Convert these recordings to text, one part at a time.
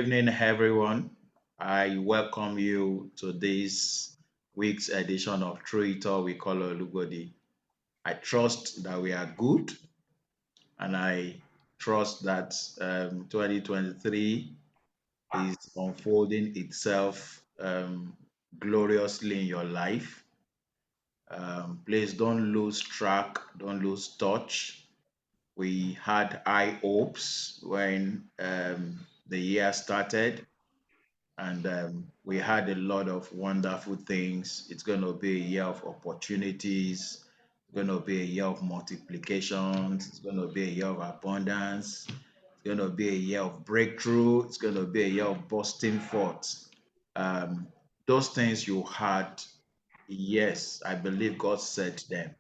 evening, everyone. I welcome you to this week's edition of True It All we call Olugodi. I trust that we are good, and I trust that 2023 is unfolding itself gloriously in your life. Please don't lose track, don't lose touch. We had high hopes when the year started, and we had a lot of wonderful things. It's going to be a year of opportunities. It's going to be a year of multiplications. It's going to be a year of abundance. It's going to be a year of breakthrough. It's going to be a year of busting forth. Um, those things you had, yes, I believe God said them.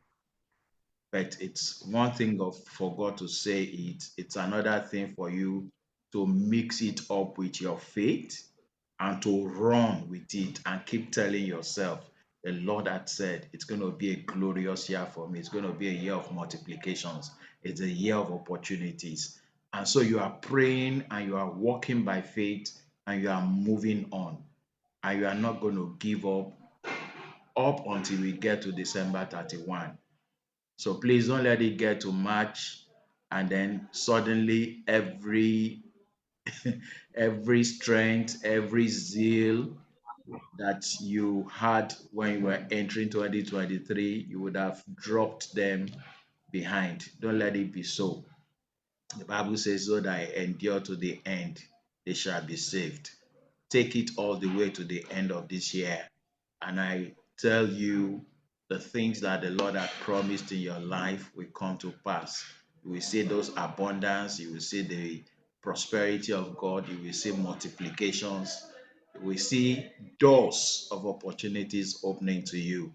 But it's one thing of for God to say it. It's another thing for you to mix it up with your faith and to run with it and keep telling yourself, the Lord had said it's going to be a glorious year for me. It's going to be a year of multiplications. It's a year of opportunities. And so you are praying and you are walking by faith and you are moving on. And you are not going to give up until we get to December 31. So please don't let it get to March and then suddenly every strength, every zeal that you had when you were entering 2023, you would have dropped them behind. Don't let it be so. The Bible says, so that I endure to the end, they shall be saved. Take it all the way to the end of this year. And I tell you, the things that the Lord had promised in your life will come to pass. You will see those abundance, you will see the prosperity of God, you will see multiplications, you will see doors of opportunities opening to you.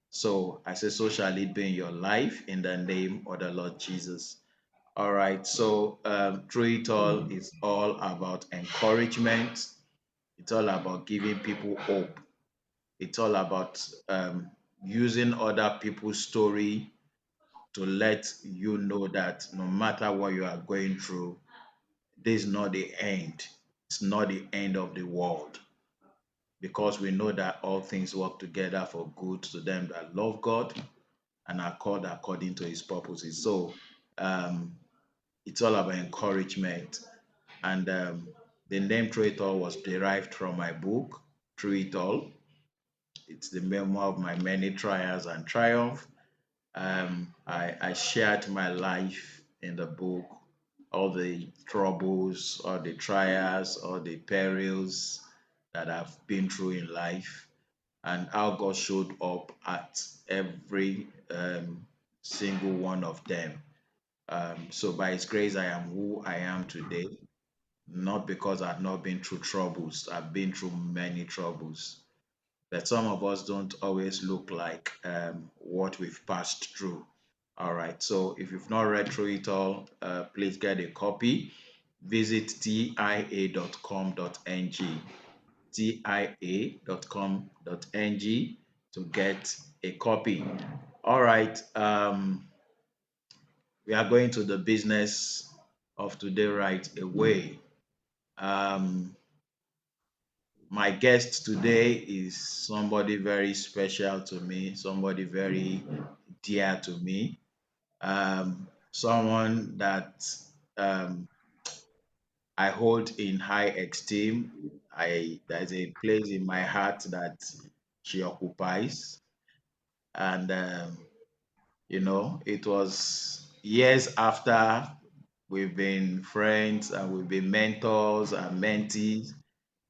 So I say, so shall it be in your life in the name of the Lord Jesus. All right. So through it all, it's all about encouragement. It's all about giving people hope. It's all about using other people's story to let you know that no matter what you are going through, this is not the end. It's not the end of the world, because we know that all things work together for good to them that love God and are called according to his purposes. So um, it's all about encouragement. And the name Through It All was derived from my book, Through It All. It's the memoir of my many trials and triumph. I shared my life in the book, all the troubles, all the trials, all the perils that I've been through in life, and how God showed up at every single one of them. So by His grace, I am who I am today, not because I've not been through troubles. I've been through many troubles, but some of us don't always look like what we've passed through. All right. So if you've not read through it all, please get a copy. Visit tia.com.ng, tia.com.ng to get a copy. All right. We are going to the business of today right away. Um, my guest today is somebody very special to me, somebody very dear to me, someone that um, I hold in high esteem. There's a place in my heart that she occupies, and it was years after we've been friends and we've been mentors and mentees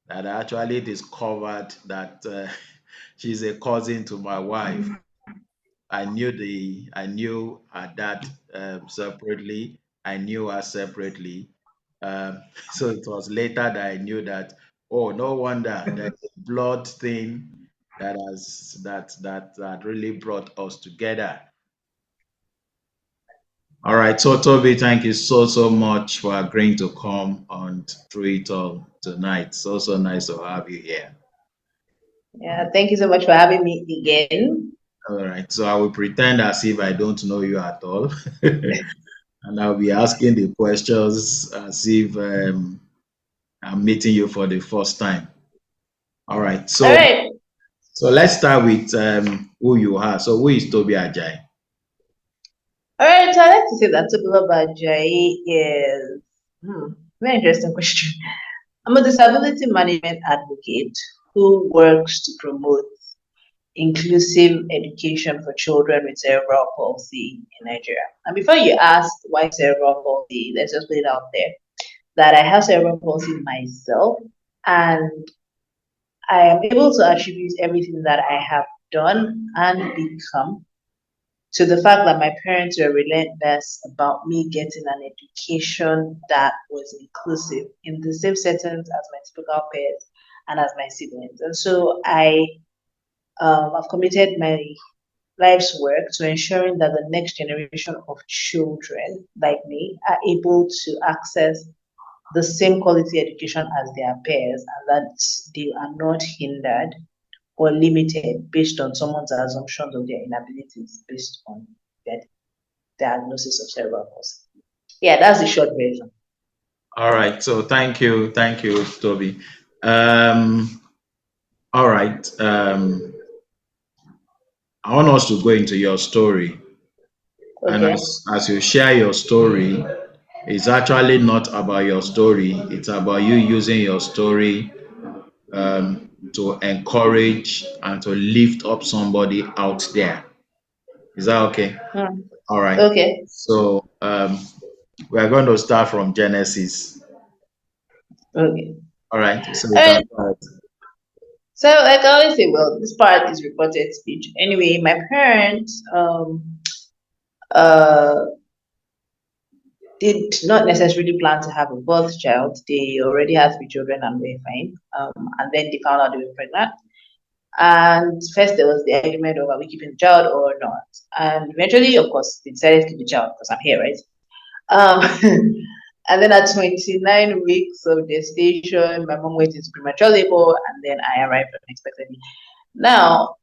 that I actually discovered that she's a cousin to my wife. I knew her dad separately. I knew her separately. So it was later that I knew that. Oh, no wonder there's a blood thing that really brought us together. All right, so Toby, thank you so much for agreeing to come on Through It All tonight. So nice to have you here. Yeah, thank you so much for having me again. All right, so I will pretend as if I don't know you at all, and I'll be asking the questions as if I'm meeting you for the first time. All right. All So right. so let's start with who you are. So who is Toby Ajay? All right. So I like to say that Tobiloba is very interesting question. I'm a disability management advocate who works to promote inclusive education for children with cerebral palsy in Nigeria. And before you ask why cerebral palsy, let's just put it out there that I have cerebral palsy myself, and I am able to attribute everything that I have done and become to the fact that my parents were relentless about me getting an education that was inclusive in the same settings as my typical peers and as my siblings. And so I've committed my life's work to ensuring that the next generation of children like me are able to access the same quality education as their peers and that they are not hindered or limited based on someone's assumptions of their inabilities based on their diagnosis of cerebral palsy. Yeah, that's the short version. All right. So thank you, Toby. Um, all right. I want us to go into your story, and Okay. as you share your story, it's actually not about your story. It's about you using your story to encourage and to lift up somebody out there. Is that okay? Hmm. All right. Okay. So we are going to start from Genesis. Okay. All right. So you All can right. start. So like I always say, well, this part is reported speech. Anyway, my parents uh did not necessarily plan to have a birth child. They already had three children and were fine. And then they found out they were pregnant. And first there was the argument of are we keeping the child or not. And eventually, of course, they decided to keep the child because I'm here, right? Um, and then at 29 weeks of gestation, my mom went into premature labor, and then I arrived unexpectedly. Now,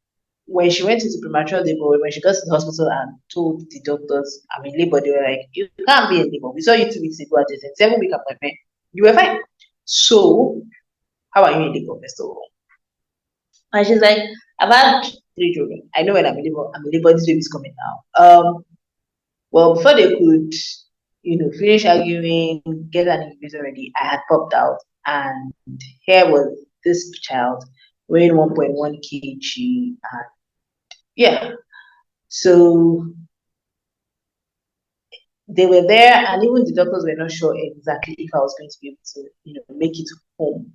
when she went into premature labor, when she got to the hospital and told the doctors, I'm in labor, they were like, you can't be in labor. We saw you 2 weeks ago at the 7 week appointment. You were fine. So, how are you in labor, first of all? And she's like, I've had three children. I know when I'm in labor, this baby's coming now. Well, before they could, finish arguing, get an incubator ready, I had popped out, and here was this child weighing 1.1 kg, and yeah. So they were there, and even the doctors were not sure exactly if I was going to be able to, make it home.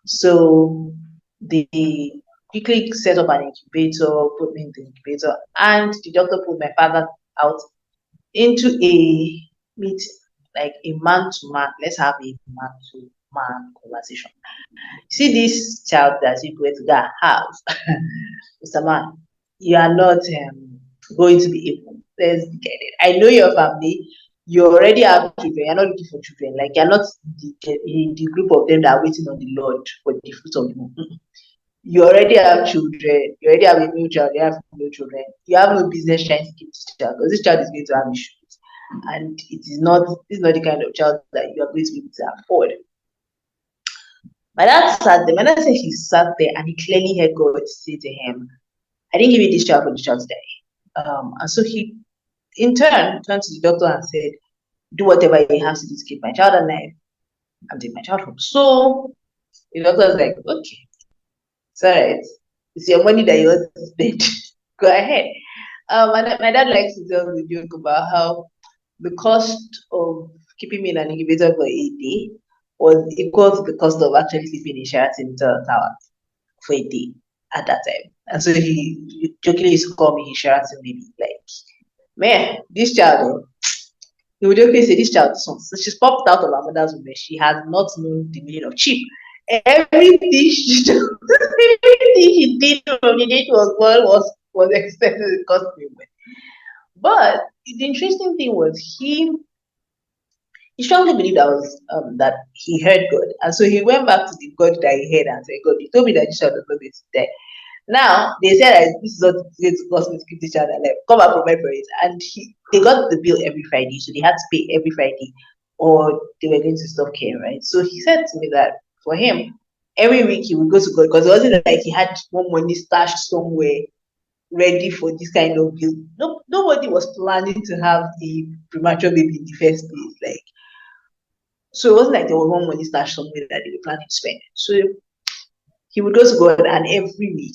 So they quickly set up an incubator, put me in the incubator, and the doctor put my father out into a meeting, like a man to man. Let's have a man to man conversation. See this child that you going to that house, Mr. Man, you are not going to be able. Let's get it. I know your family. You already have children. You're not looking for children. Like you're not in the group of them that are waiting on the Lord for the fruit of the womb. You already have children. You already have a new child. You have no children. You have no business trying to keep this child because this child is going to have issues, and this is not the kind of child that you are going to be able to afford. My dad sat there. My dad said he sat there and he clearly heard God say to him, I didn't give you this child for the child to die. And so he, in turn, turned to the doctor and said, do whatever he has to do to keep my child alive and take my child home. So the doctor was like, okay, it's all right. It's your money that you want to spend. Go ahead. My dad likes to tell the joke about how the cost of keeping me in an incubator for a day was equal to the cost of actually sleeping in Sheraton Tower for a day at that time. And so he jokingly used to call me his Sheraton baby. Like, man, this child, he would jokingly say, this child, so she's popped out of her mother's womb. She has not known the meaning of cheap. Everything she did, everything she did from the day she was born was expected to cost me money. But the interesting thing was he strongly believed that he heard God. And so he went back to the God that he heard and said, God, you told me that this child was not going to die. Now they said that this is not going to cost me to keep this child alive. Come and provide for it. And they got the bill every Friday, so they had to pay every Friday or they were going to stop care, right? So he said to me that for him, every week he would go to God because it wasn't like he had more money stashed somewhere ready for this kind of bill. No, nobody was planning to have a premature baby in the first place. Like, so it wasn't like there was one money stashed somewhere that they were planning to spend. So he would go to God, and every week,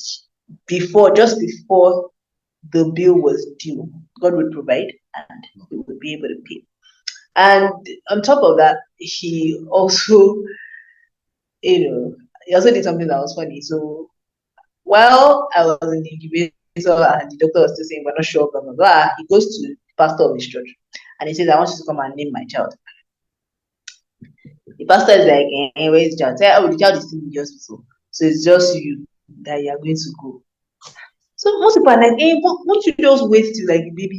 just before the bill was due, God would provide and he would be able to pay. And on top of that, he also did something that was funny. So while I was in the incubator and the doctor was still saying we're not sure, blah blah blah, he goes to the pastor of his church and he says, I want you to come and name my child. The pastor is like, where is the child? Say, oh, the child is still in the hospital. So it's just you that you are going to go. So most people are like, but won't you just wait till like the baby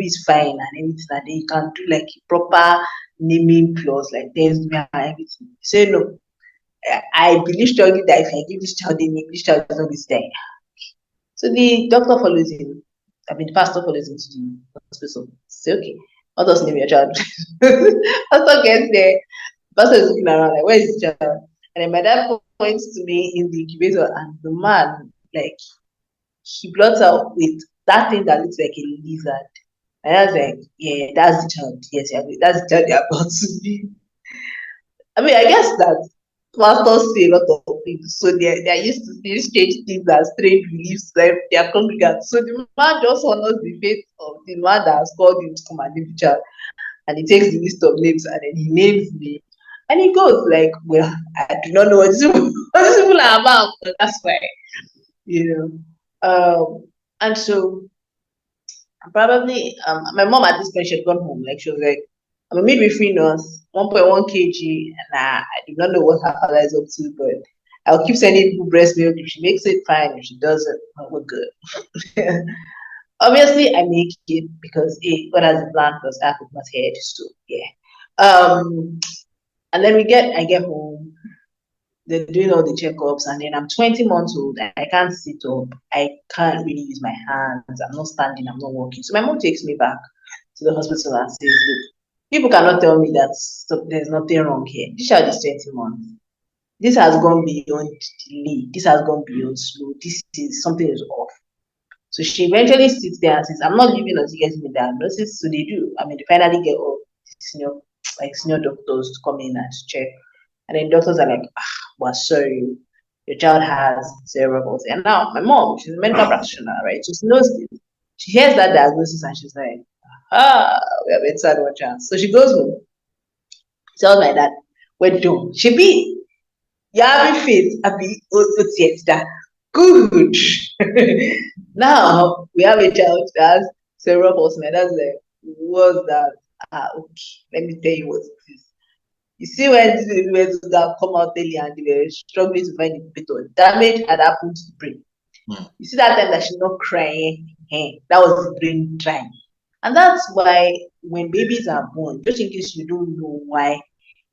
is fine and everything, and then you can do like proper naming plus like Thanksgiving and everything. Say no. I believe strongly that if I give this child a name, this child is not going to die. So the doctor follows him. I mean, the pastor follows him to the hospital. Say, okay, what does name your child? Pastor gets there. Pastor is looking around like, where is the child? And then my dad points to me in the incubator, and the man, like, he blots out with that thing that looks like a lizard. And I was like, yeah, that's the child. Yes, yeah, that's the child they're about to be. I mean, I guess that pastors say a lot of things, so they're used to seeing strange things and strange beliefs like their congregants. So the man just honors the faith of the man that has called him to come and name the child, and he takes the list of names and then he names me, and he goes like, "Well, I do not know what these people are about, but that's fine, you know." And so probably my mom at this point she had gone home. Like she was like, I'm a midwifery nurse, 1.1 kg, and I do not know what her father is up to, but I'll keep sending people breast milk. If she makes it, fine. If she doesn't, we're good. Obviously, I make it because God has a plan because I put my head. So yeah. And then I get home. They're doing all the checkups, and then I'm 20 months old. I can't sit up. I can't really use my hands. I'm not standing. I'm not walking. So my mom takes me back to the hospital and says, "Look, people cannot tell me that there's nothing wrong here. This child is 20 months. This has gone beyond delay. This has gone beyond slow. This is something is off." So she eventually sits there and says, "I'm not leaving until you get me diagnosis." So they do. I mean, they finally get all senior doctors to come in and check. And then doctors are like, well, sorry, your child has cerebral palsy. And now my mom, she's a medical practitioner, right? So she knows this. She hears that diagnosis and she's like, we have inside one chance. So she goes home, tells my dad, we're done. She be, you having faith, Abby, that good. Now we have a child that has cerebral palsy. My dad's like, what's that? Okay, let me tell you what it is. You see when these babies that come out early and they were struggling to find the paper, damage had happened to the brain. You see that time that she's not crying, that was the brain trying. And that's why when babies are born, just in case you don't know why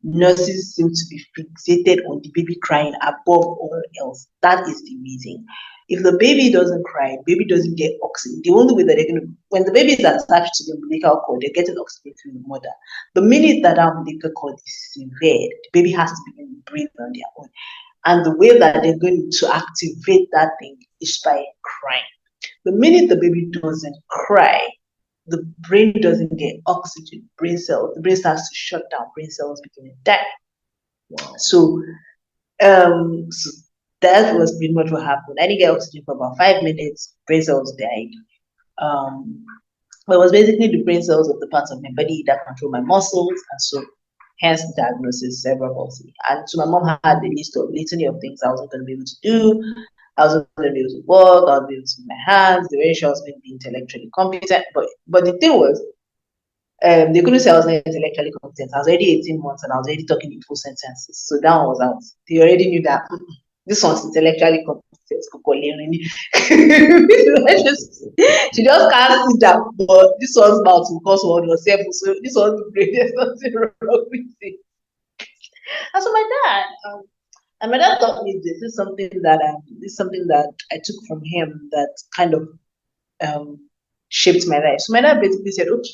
nurses seem to be fixated on the baby crying above all else, that is the reason. If the baby doesn't cry, baby doesn't get oxygen. The only way that they're going to, when the baby is attached to the umbilical cord, they're getting oxygen through the mother. The minute that umbilical cord is severed, the baby has to begin to breathe on their own. And the way that they're going to activate that thing is by crying. The minute the baby doesn't cry, the brain doesn't get oxygen, the brain starts to shut down, brain cells begin to die. Wow. So that was pretty much what happened. I didn't get oxygen for about 5 minutes, brain cells died. But it was basically the brain cells of the parts of my body that control my muscles, and so hence the diagnosis cerebral palsy. And so my mom had a litany of things I wasn't going to be able to do. I wasn't going to be able to walk, I wasn't able to use my hands, the way she was going to be intellectually competent. But the thing was, they couldn't say I was not intellectually competent. I was already 18 months and I was already talking in full sentences. So that one was out. They already knew that this one's intellectually competent. She just can't sit down, but this one's mouth will cause one yourself. So this one's brain, there's nothing wrong with it. And so my dad taught me this. This is something that I took from him that kind of shaped my life. So my dad basically said, okay,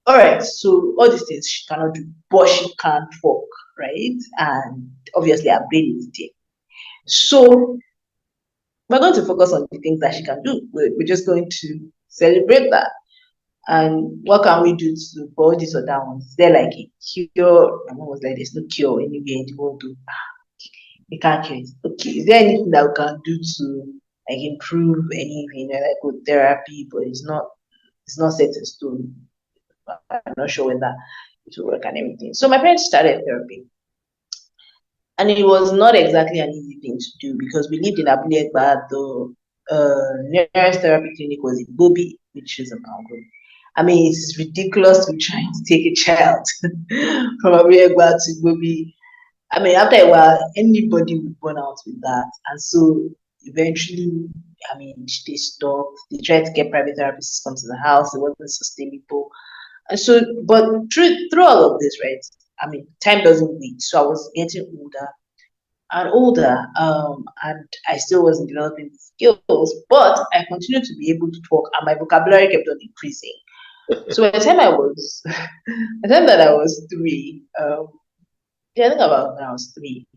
all right, so all these things she cannot do, but she can talk, right? And obviously her brain is there. So we're going to focus on the things that she can do. We're just going to celebrate that. And what can we do to for all these other ones? Is there like a cure? My mom was like, there's no cure anywhere in the world. We can't cure it. Okay, is there anything that we can do to like improve anything, like good therapy, but it's not set in stone. I'm not sure whether it will work and everything. So my parents started therapy. And it was not exactly an easy thing to do because we lived in Abule, but the nearest therapy clinic was in Bobi, which is a mountain. I mean, it's ridiculous to try to take a child from Abule to Bobi. I mean, after a while, anybody would burn out with that. And so eventually, I mean, they stopped. They tried to get private therapists to come to the house. It wasn't sustainable. And so, but through all of this, right? I mean, time doesn't wait. So I was getting older and older, and I still wasn't developing the skills, but I continued to be able to talk, and my vocabulary kept on increasing. So by the time I was, the time that I was three, yeah, I think about when I was three,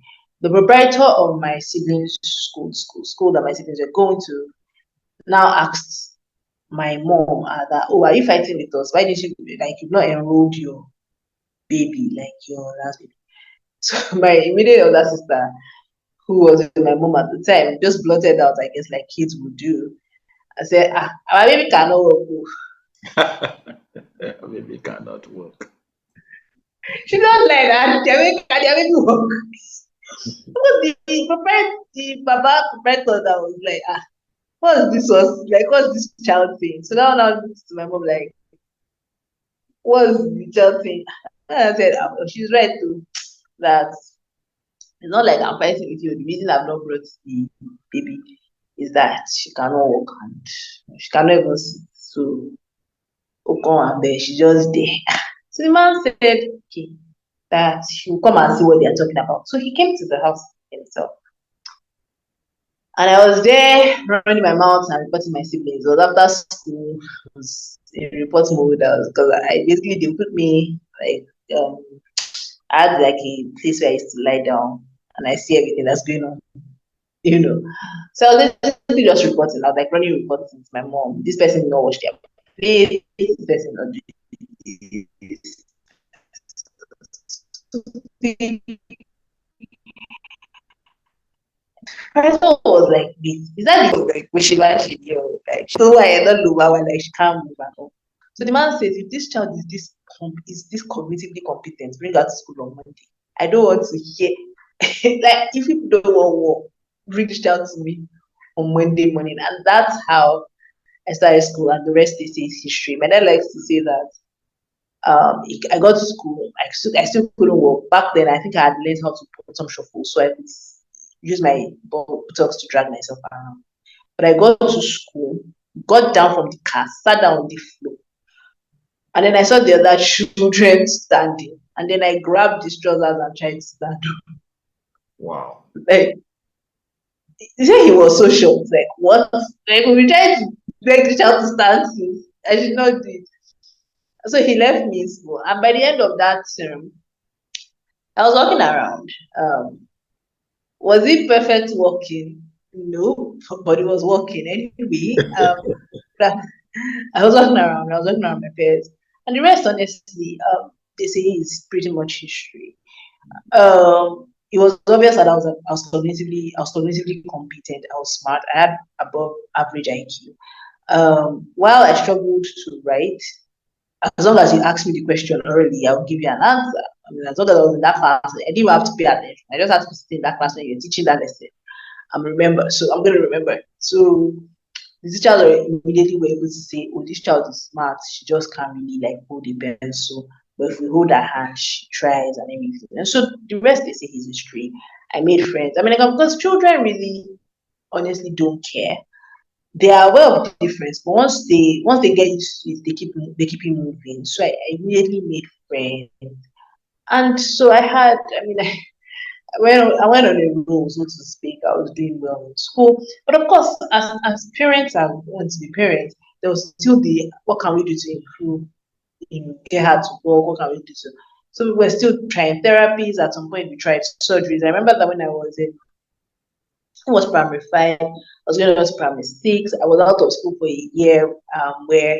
the proprietor of my siblings' school that my siblings were going to, now asked my mom that, oh, are you fighting with us? Why did you like you've not enrolled your baby, like your last baby? So my immediate older sister, who was with my mom at the time, just blurted out, I guess, like kids would do. I said, our baby cannot walk. Maybe cannot work. She don't like that. Their baby walk. Because the Baba proprietor that was like, what's this child thing? So now to my mom like, what's the child thing? And I said, she's right too. That it's not like I'm fighting with you. The reason I've not brought the baby is that she cannot walk and she cannot even sit. So Okon and there, she just there. So the man said, okay, that he will come and see what they are talking about. So he came to the house himself. And I was there running my mouth and reporting my siblings. It was after school, I was in report mode because I basically they put me like I had like a place where I used to lie down and I see everything that's going on, you know. So I was basically just reporting. I was like running reports to my mom. This person did not watch their play. This person not do this. First was like this. Is that the like when she was like so I don't know why like she can't move at all. So the man says if this child is this cognitively competent, bring her to school on Monday. I don't want to hear like if people don't want war, bring this child to me on Monday morning. And that's how I started school and the rest they say is history. My dad likes to say that I got to school, I still couldn't walk. Back then, I think I had learned how to put some shuffle, so I could use my buttocks to drag myself around. But I got to school, got down from the car, sat down on the floor, and then I saw the other children standing. And then I grabbed the trousers and tried to stand up. Wow. Like, he said he was so shocked. Like, what? Like, we tried to beg the child to stand since. I did not do it. So he left me in school. And by the end of that term, I was walking around. Was it perfect walking? No, but it was walking anyway. I was walking around. I was walking around my parents, and the rest, honestly, they say is pretty much history. It was obvious that I was cognitively competent. I was smart. I had above average IQ. While I struggled to write, as long as you ask me the question orally, I'll give you an answer. I mean, as long as I was in that class, I didn't have to pay attention. I just had to sit in that class when you're teaching that lesson. I'm gonna remember. So the teachers immediately were able to say, oh, this child is smart, she just can't really like hold a pencil. But if we hold her hand, she tries and everything. And so the rest they say is history. I made friends. I mean, like, because children really honestly don't care. They are aware of the difference, but once they get used to it, they keep you moving. So I immediately made friends. And so I mean, I went on a roll, so to speak. I was doing well in school. But of course, as parents, I want to be parents, there was still the what can we do to improve? get her to work. What can we do? So we were still trying therapies. At some point, we tried surgeries. I remember that when I was primary five, I was going to primary six. I was out of school for a year, where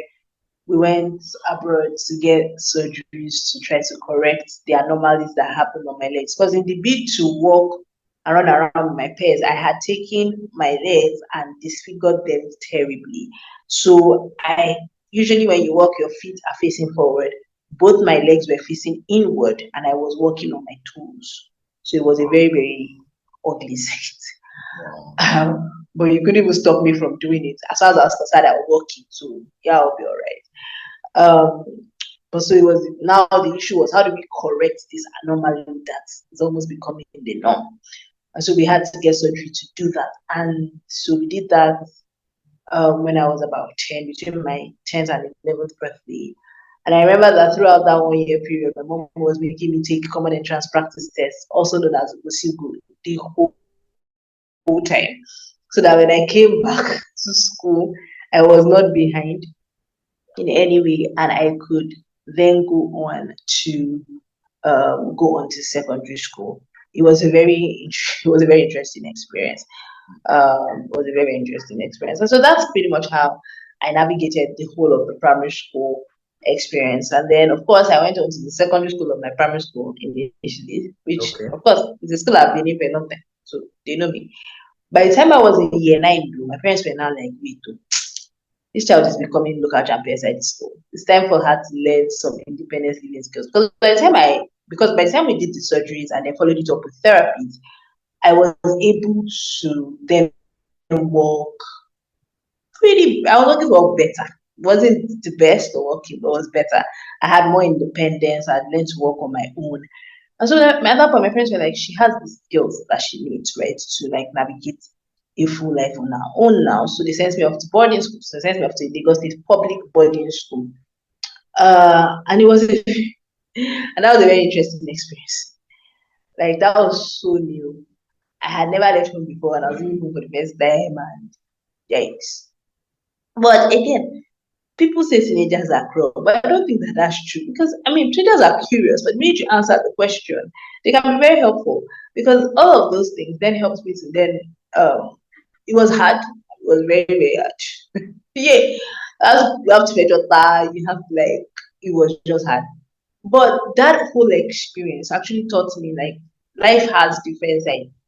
we went abroad to get surgeries to try to correct the anomalies that happened on my legs. Because in the bid to walk and run around with my peers, I had taken my legs and disfigured them terribly. So I usually, when you walk, your feet are facing forward. Both my legs were facing inward, and I was walking on my toes. So it was a very, very ugly sight. Wow. But you couldn't even stop me from doing it. As far as I was concerned, I was walking, so yeah, I'll be all right. But so it was, now the issue was, how do we correct this anomaly that is almost becoming the norm? And so we had to get surgery to do that. And so we did that when I was about 10, between my 10th and 11th birthday. And I remember that throughout that 1 year period, my mom was making me take common entrance practice tests, also known as Osigo, the whole time. So that when I came back to school, I was not behind in any way, and I could then go on to secondary school. It was a very it was a very interesting experience. It was a very interesting experience, and so that's pretty much how I navigated the whole of the primary school experience. And then, of course, I went on to the secondary school of my primary school initially, which, Okay. of course, is a school I've been in for a long time, so they know me. By the time I was in year nine, my parents were now like, wait, this child is becoming local champion inside the school. It's time for her to learn some independence living skills. Because by the time we did the surgeries and then followed it up with therapies, I was able to then walk I was working to work better. Wasn't the best or working, but was better. I had more independence. I'd learned to work on my own. And so at that point, my friends were like, she has the skills that she needs, right, to like navigate a full life on her own now. So they sent me off to boarding school. So they sent me off to Lagos State public boarding school. And it was and that was a very interesting experience. Like that was so new. I had never left home before, and I was leaving home for the first time, and yikes. But again, people say teenagers are cruel, but I don't think that that's true, because I mean, teenagers are curious, but when you answer the question, they can be very helpful, because all of those things then helps me to then it was hard, it was very, very hard. Yeah, you have to measure that, you have to like, it was just hard. But that whole experience actually taught me like life has different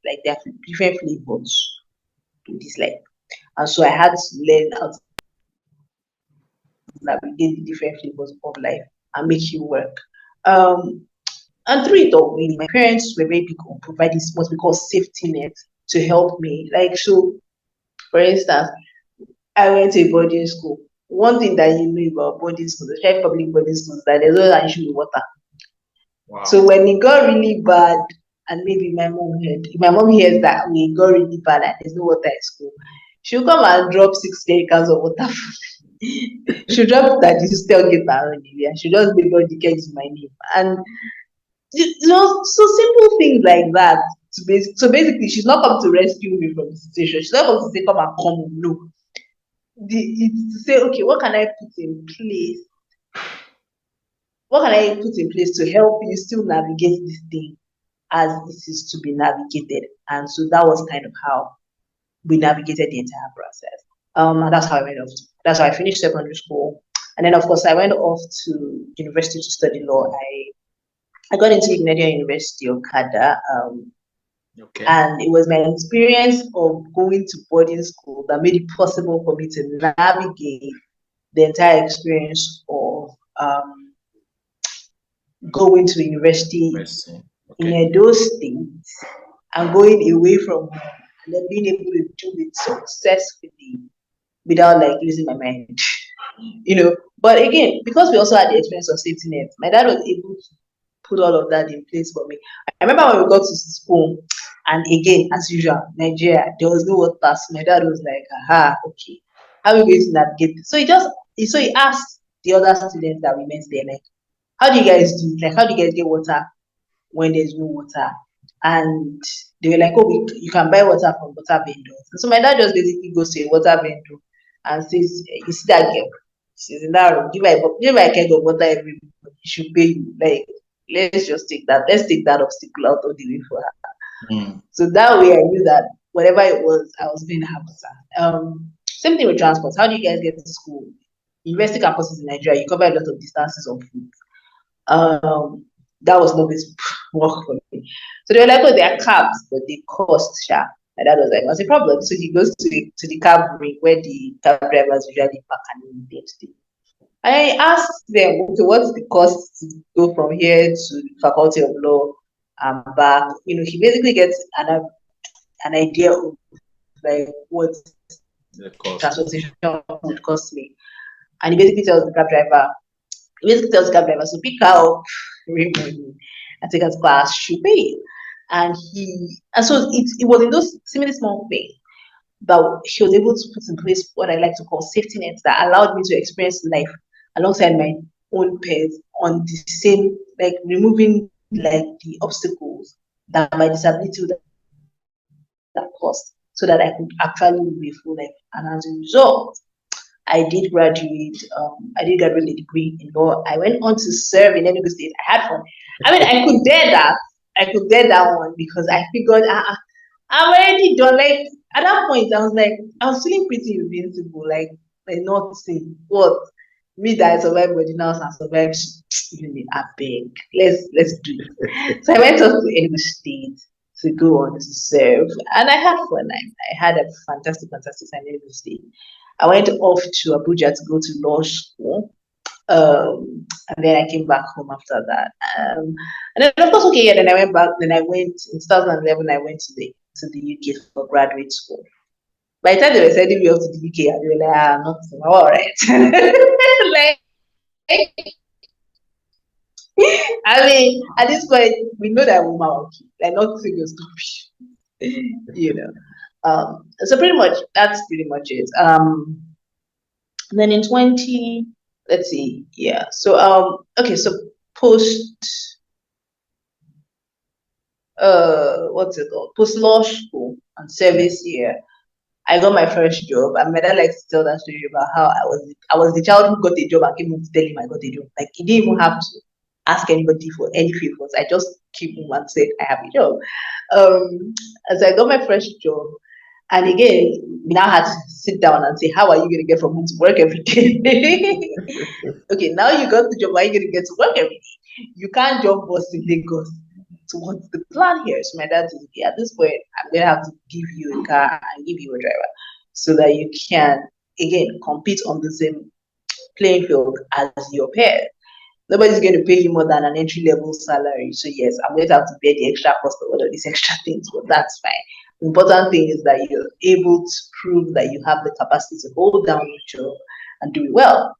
like there are different flavors to this life. And so I had to learn how to navigate the different flavors of life and make it work. Um, and through it all, really, my parents were very big on providing what we call safety net to help me. Like, so, for instance, I went to a boarding school. One thing that you know about boarding schools, especially public boarding schools, that there's always an issue with water. So Wow. when it got really bad, and maybe if my mom hears that we got really bad and there's no water in school, she'll come and drop 6 cans of water. She'll drop that you still get that on you, and she'll just make all the kegs my name. And so simple things like that. So basically, she's not come to rescue me from the situation. She's not come to say, come and come. No. It's to say, okay, what can I put in place? What can I put in place to help you still navigate this thing as it is to be navigated? And so that was kind of how we navigated the entire process. And that's how I went off. That's how I finished secondary school. And then, of course, I went off to university to study law. I got into Ignition University of Canada, Okay. and it was my experience of going to boarding school that made it possible for me to navigate the entire experience of going to university Interesting. in Okay. those states and going away from home, and then being able to do it successfully without like losing my mind. But again, because we also had the experience of safety net, my dad was able to put all of that in place for me. I remember when we got to school, and again, as usual, Nigeria, there was no water. So my dad was like, aha, okay, how are we going to navigate this? So he asked the other students that we met there, like, how do you guys do? Like, how do you guys get water when there's no water? And they were like, oh, you can buy water from water vendors. And so my dad just basically goes to a water vendor and says, you see that girl? She's in that room. Give my keg of water every morning. She should pay you. Like, let's just take that. Let's take that obstacle out of the way for her. Mm. So that way I knew that whatever it was, I was going to have her. Same thing with transport. How do you guys get to school? University campuses in Nigeria, you cover a lot of distances on foot. That was not this work for me. So they were like, oh, they are cabs, but they cost sha. And that was like, what's the problem? So he goes to the cab ring where the cab drivers usually park and they stay. I asked them, okay, what's the cost to go from here to the Faculty of Law and back? He basically gets an idea of like what The cost. transportation would cost me. And he basically tells the cab driver, so pick her up, bring money, and take her to class, she'll pay it. And so it was in those similar small things that he was able to put in place what I like to call safety nets that allowed me to experience life alongside my own peers on the same, like removing like the obstacles that my disability would have caused so that I could actually live a full life. And as a result, I did graduate a degree in law. I went on to serve in Enugu State. I had fun. I mean, I could dare that. I could dare that one because I figured I'm already done. Like at that point, I was feeling pretty invincible. Like not saying what me that I survived body now and survived uni. I beg, let's do it. So I went off to Enugu State to go on to serve, and I had fun. I had a fantastic time in Enugu State. I went off to Abuja to go to law school. And then I came back home after that. And then of course, okay, yeah, then I went back, then I went in 2011, I went to the UK for graduate school. By the time they were sending me off to the UK, I was like, not all right. Like, I mean, at this point, we know that woman will keep, like, not serious you know. So pretty much, that's pretty much it. Then in 20, let's see, yeah. So okay, so post what's it called? Post law school and service year, I got my first job. And my dad likes to tell that story about how I was the child who got a job and came home to tell him I got a job. Like he didn't even have to ask anybody for any favors. I just came home and said I have a job. And so I got my first job. And again, we now had to sit down and say, how are you going to get from home to work every day? Okay, now you got the job, how are you going to get to work every day? You can't jump bus in Lagos. So what's the plan here? So my dad said, okay, at this point, I'm going to have to give you a car and give you a driver so that you can, again, compete on the same playing field as your peers. Nobody's going to pay you more than an entry level salary. So yes, I'm going to have to bear the extra cost of all of these extra things, but that's fine. The important thing is that you're able to prove that you have the capacity to hold down your job and do it well.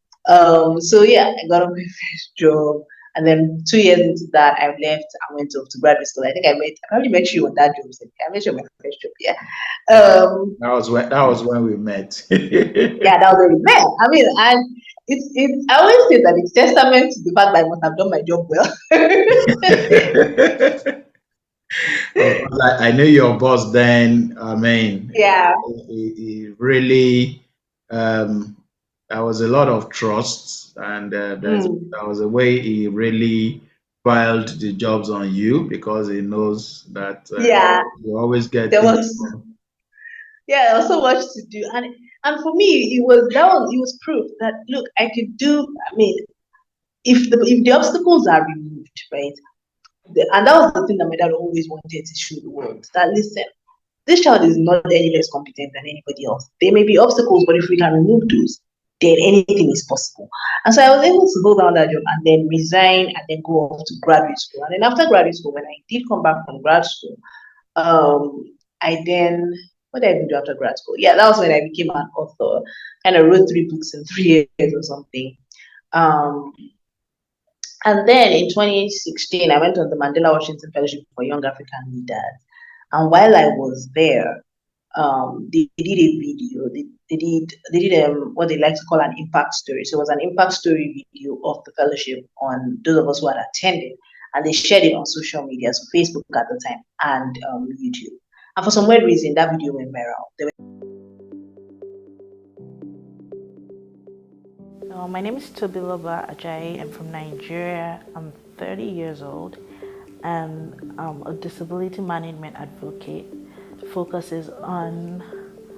So yeah, I got on my first job, and then 2 years into that, I left. I went off to graduate school. I think I probably met you on that job. I met you on my first job. Yeah. That was when we met. Yeah, that was very bad. I mean, and it's I always say that it's testament to the fact that I must have done my job well. Of course, I knew your boss then. I mean, Yeah. he really, um, there was a lot of trust, and Mm. there was a way he really piled the jobs on you because he knows that Yeah. you always get There things was done. yeah, there was so much to do. And for me it was proof that look, I could do. I mean, if the obstacles are removed, right? And that was the thing that my dad always wanted to show the world. That listen, this child is not any less competent than anybody else. There may be obstacles, but if we can remove those, then anything is possible. And so I was able to hold down that job and then resign and then go off to graduate school. And then after graduate school, when I did come back from grad school, um, I then what did I even do after grad school? Yeah, that was when I became an author. Kind of wrote 3 books in 3 years or something. Um, and then in 2016, I went on the Mandela Washington Fellowship for Young African Leaders. And while I was there, they did a video. They did what they like to call an impact story. So it was an impact story video of the fellowship on those of us who had attended, and they shared it on social media, so Facebook at the time and YouTube. And for some weird reason, that video went viral. My name is Tobiloba Ajayi. I'm from Nigeria. I'm 30 years old and I'm a disability management advocate. Focuses on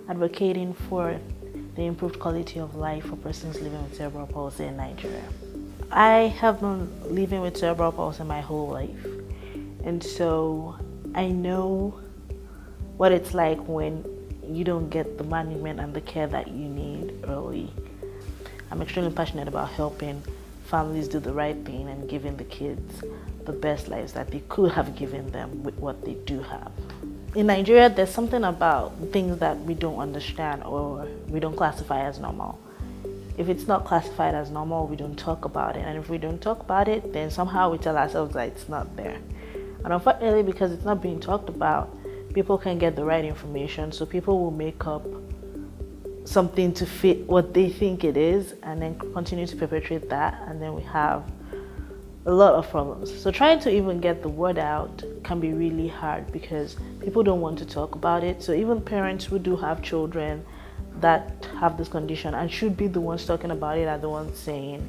advocating for the improved quality of life for persons living with cerebral palsy in Nigeria. I have been living with cerebral palsy my whole life, and so I know what it's like when you don't get the management and the care that you need early. I'm extremely passionate about helping families do the right thing and giving the kids the best lives that they could have given them with what they do have. In Nigeria, there's something about things that we don't understand or we don't classify as normal. If it's not classified as normal, we don't talk about it. And if we don't talk about it, then somehow we tell ourselves that it's not there. And unfortunately, because it's not being talked about, people can get the right information. So people will make up something to fit what they think it is and then continue to perpetuate that. And then we have a lot of problems. So trying to even get the word out can be really hard because people don't want to talk about it. So even parents who do have children that have this condition and should be the ones talking about it are the ones saying,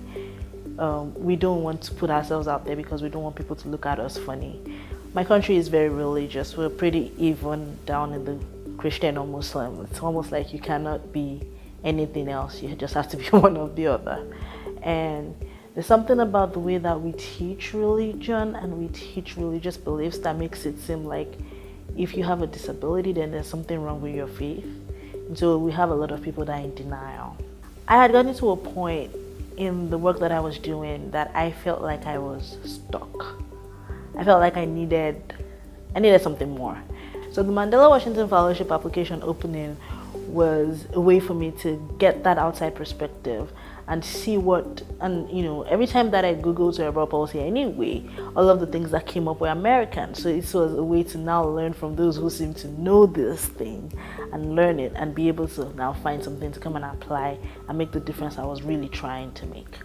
we don't want to put ourselves out there because we don't want people to look at us funny. My country is very religious. We're pretty even down in the Christian or Muslim. It's almost like you cannot be anything else. You just have to be one or the other. And there's something about the way that we teach religion and we teach religious beliefs that makes it seem like if you have a disability, then there's something wrong with your faith. And so we have a lot of people that are in denial. I had gotten to a point in the work that I was doing that I felt like I was stuck. I felt like I needed something more. So the Mandela Washington Fellowship application opening was a way for me to get that outside perspective and see every time that I Googled cerebral palsy anyway, all of the things that came up were American. So it was a way to now learn from those who seem to know this thing and learn it and be able to now find something to come and apply and make the difference I was really trying to make.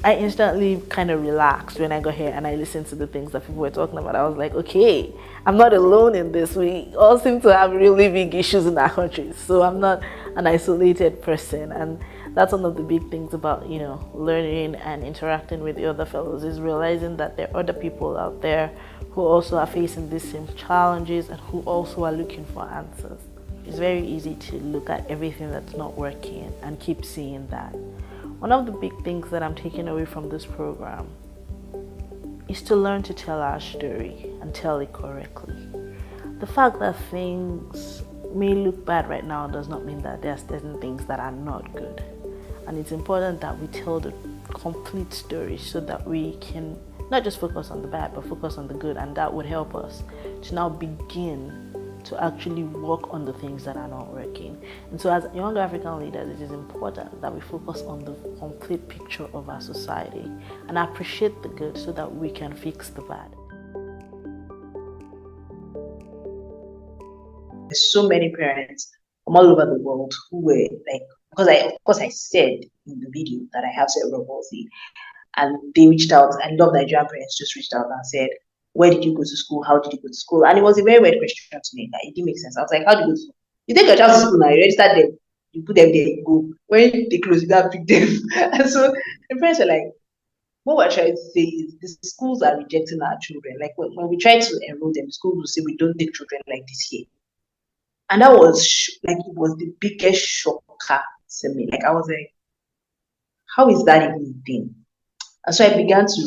I instantly kind of relaxed when I got here and I listened to the things that people were talking about. I was like, okay, I'm not alone in this. We all seem to have really big issues in our country. So I'm not an isolated person. And that's one of the big things about, learning and interacting with the other fellows is realizing that there are other people out there who also are facing these same challenges and who also are looking for answers. It's very easy to look at everything that's not working and keep seeing that. One of the big things that I'm taking away from this program is to learn to tell our story and tell it correctly. The fact that things may look bad right now does not mean that there are certain things that are not good. And it's important that we tell the complete story so that we can not just focus on the bad, but focus on the good. And that would help us to now begin to actually work on the things that are not working. And so as young African leaders, it is important that we focus on the complete picture of our society and appreciate the good so that we can fix the bad. There's so many parents from all over the world who were like, because I said in the video that I have cerebral palsy, and they reached out. I love Nigerian parents just reached out and said, where did you go to school? How did you go to school? And it was a very weird question to me. That it didn't make sense. I was like, how do you go to school? You take your child to school now, you register them, you put them there, you go. When they close, you gotta pick them. And so the parents were like, what we're trying to say is the schools are rejecting our children. Like when we try to enroll them, the schools will say we don't take children like this here. And that was like it was the biggest shocker to me. Like I was like, how is that even a thing? And so I began to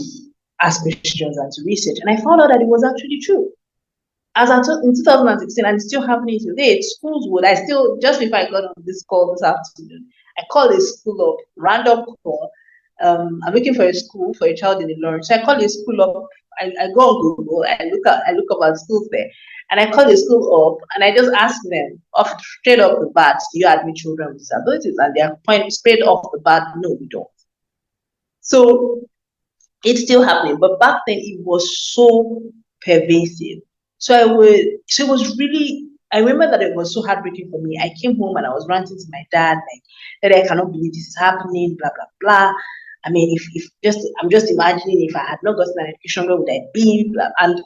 ask questions and to research, and I found out that it was actually true. As in 2016, and it's still happening today, schools would, I still, just before I got on this call this afternoon, I called a school up, random call. I'm looking for a school for a child in the Lawrence. So I call a school up, I go on Google, I look up at schools there, and I call the school up, and I just ask them, straight off the bat, do you admit children with disabilities? And they are point straight off the bat, no, we don't. So it's still happening, but back then it was so pervasive. So it was really, I remember that it was so heartbreaking for me. I came home and I was ranting to my dad, like, that I cannot believe this is happening, blah, blah, blah. I mean, I'm just imagining if I had not gotten an education, where would I be? And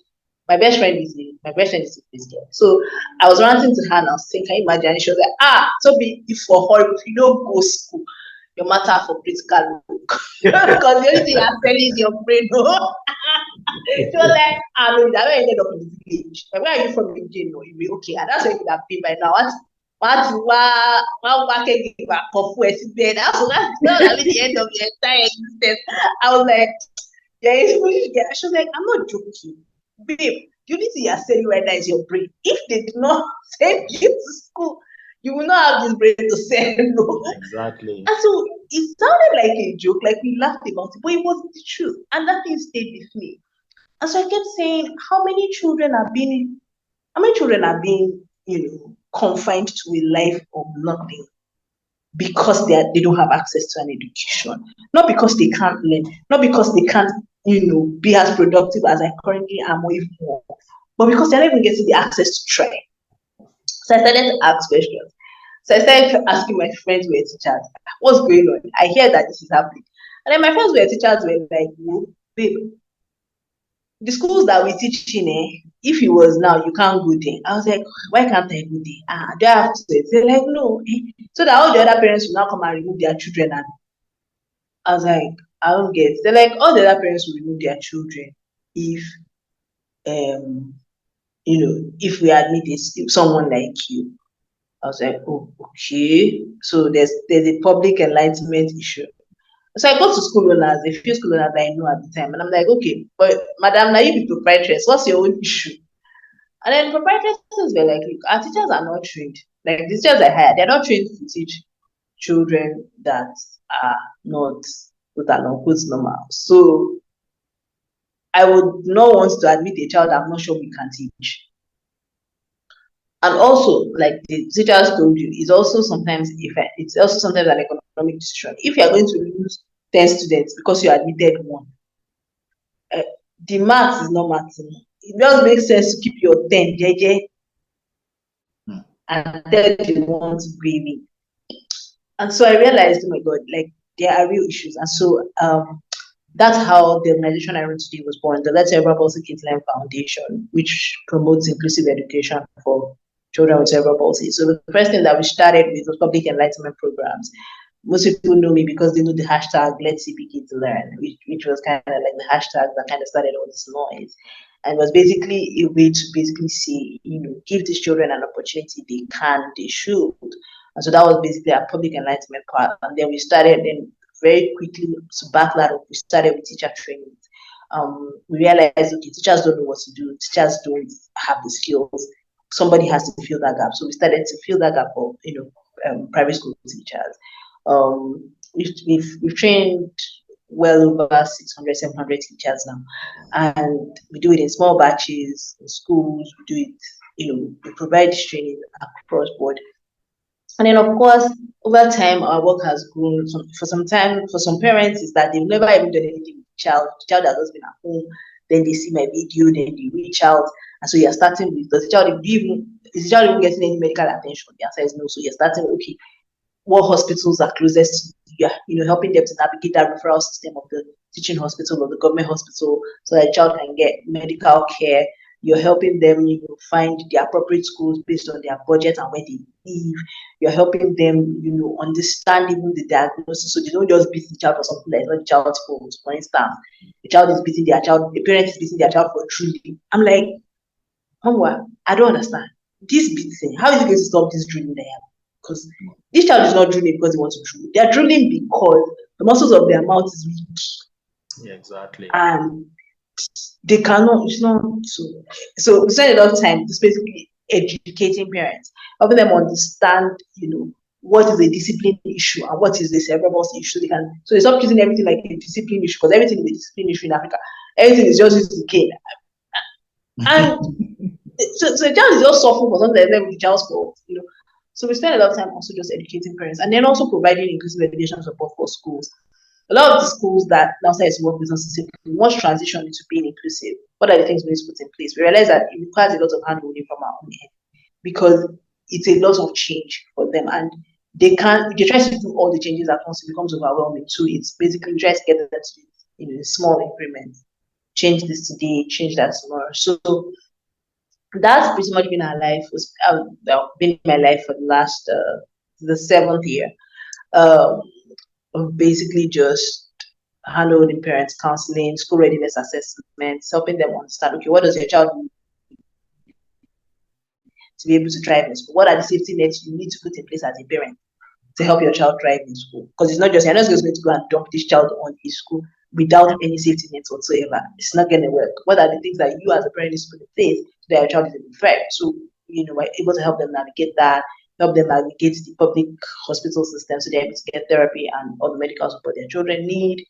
my best friend is a Christian. So I was ranting to her and I was saying, can you imagine? And she was like, Toby, if for horrible, if you don't go school, your matter for critical work. Because the only thing I'm telling is your brain. No? She was like, I mean, I ended up in the village. Like, where are you from again? No, you'll be okay. And that's what you could have been by now. What give back for food bed. That's not the end of your entire existence. I was like, yeah, she was like, I'm not joking. Babe, the only thing you're saying right now is your brain. If they did not send you to school, you will not have this brain to say no. Exactly. And so it sounded like a joke, like we laughed about it, but it wasn't the truth. And that thing stayed with me. And so I kept saying, how many children are being, confined to a life of nothing because they don't have access to an education, not because they can't learn, not because they can't, be as productive as I currently am or even more, but because they're not even getting the access to try. So I started to ask questions. So I started asking my friends who were teachers, what's going on? I hear that this is happening. And then my friends who were teachers were like, "Whoa, babe, the schools that we teach in, if it was now, you can't go there." I was like, why can't I go there? Do I have to? They're like, no. So that all the other parents will now come and remove their children. And I was like, I don't get. They're like, all the other parents will remove their children if, um, if we admit someone like you. I was like, oh, okay. So there's a public enlightenment issue. So I go to school owners, a few school owners that I know at the time, and I'm like, okay, but madam, now you be proprietress, what's your own issue? And then proprietresses were like, look, our teachers are not trained. Like the teachers I hired, they're not trained to teach children that are not quote unquote normal. So I would not want to admit a child I'm not sure we can teach. And also, like the teachers told you, it's also sometimes an economic decision. If you're going to lose 10 students because you admitted one, the math is not math. It just makes sense to keep your 10 JJ and tell the ones grieving. And so I realized, oh my God, like there are real issues. And so that's how the organization I run today was born, the Cerebral Palsy Kids Learn Foundation, which promotes inclusive education for children with cerebral palsy. So the first thing that we started with was public enlightenment programs. Most people know me because they know the hashtag Let's CP Kids Learn, which was kind of like the hashtag that kind of started all this noise. And was basically a way to basically say, give these children an opportunity they should. And so that was basically our public enlightenment part. And then we started, then very quickly to back that up, we started with teacher training. We realized, okay, teachers don't know what to do. Teachers don't have the skills. Somebody has to fill that gap. So we started to fill that gap for, private school teachers. We've trained well over 600, 700 teachers now. And we do it in small batches, in schools, we do it, we provide training across board. And then, of course, over time, our work has grown. For some time, for some parents, is that they've never even done anything with the child. The child has just been at home. Then they see my video, then they reach out. And so you're starting with, is the child even getting any medical attention? The answer is no. So you're starting, okay, what hospitals are closest to you, helping them to navigate that referral system of the teaching hospital or the government hospital so that the child can get medical care. You're helping them, find the appropriate schools based on their budget and where they live. You're helping them, understand even the diagnosis, so they don't just beat the child for something that is not the child's fault. For instance, the parent is beating their child for drooling. I'm like, Mama, I don't understand. This beating, how is it going to stop this drooling they have? Because this child is not drooling because he wants to drool. They are drooling because the muscles of their mouth is weak. Yeah, exactly. And they cannot, it's not so we spend a lot of time just basically educating parents, helping them understand, what is a discipline issue and what is the cerebral palsy issue. So they stop treating everything like a discipline issue, because everything is a discipline issue in Africa. Everything is just used to cane. And so the child is just suffering for something that's the child's fault, So we spend a lot of time also just educating parents, and then also providing inclusive education support for schools. A lot of the schools that now say it's work business system want to transition into being inclusive. What are the things we need to put in place? We realize that it requires a lot of handholding from our own end, because it's a lot of change for them, and they try to do all the changes at once. It becomes overwhelming too. It's basically trying to get them to do small increments. Change this today, change that tomorrow. So that's pretty much been our life. Been my life for the last the 7th year. of basically just handholding parents, counseling, school readiness assessments, helping them understand, okay, what does your child need to be able to thrive in school? What are the safety nets you need to put in place as a parent to help your child thrive in school? Because it's not just, you're not just going to go and dump this child on a school without any safety nets whatsoever. It's not going to work. What are the things that you as a parent need to put in place so that your child is able to thrive? So, we're able to help them navigate that, help them navigate the public hospital system so they're able to get therapy and all the medical support their children need.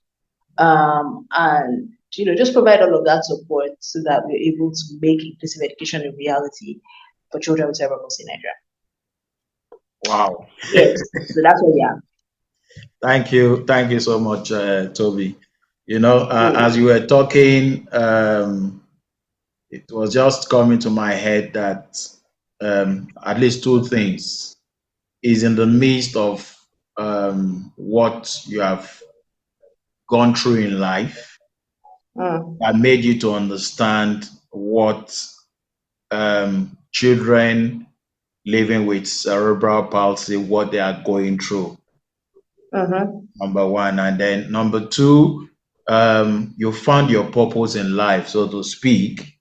And just provide all of that support so that we're able to make inclusive education a reality for children with cerebral palsy in Nigeria. Wow. Yes, so that's what we are. Thank you so much, Toby. As Yeah. you were talking, it was just coming to my head that at least two things is in the midst of what you have gone through in life Mm, that made you to understand what children living with cerebral palsy, what they are going through, mm-hmm, number one. And then number two, you found your purpose in life, so to speak,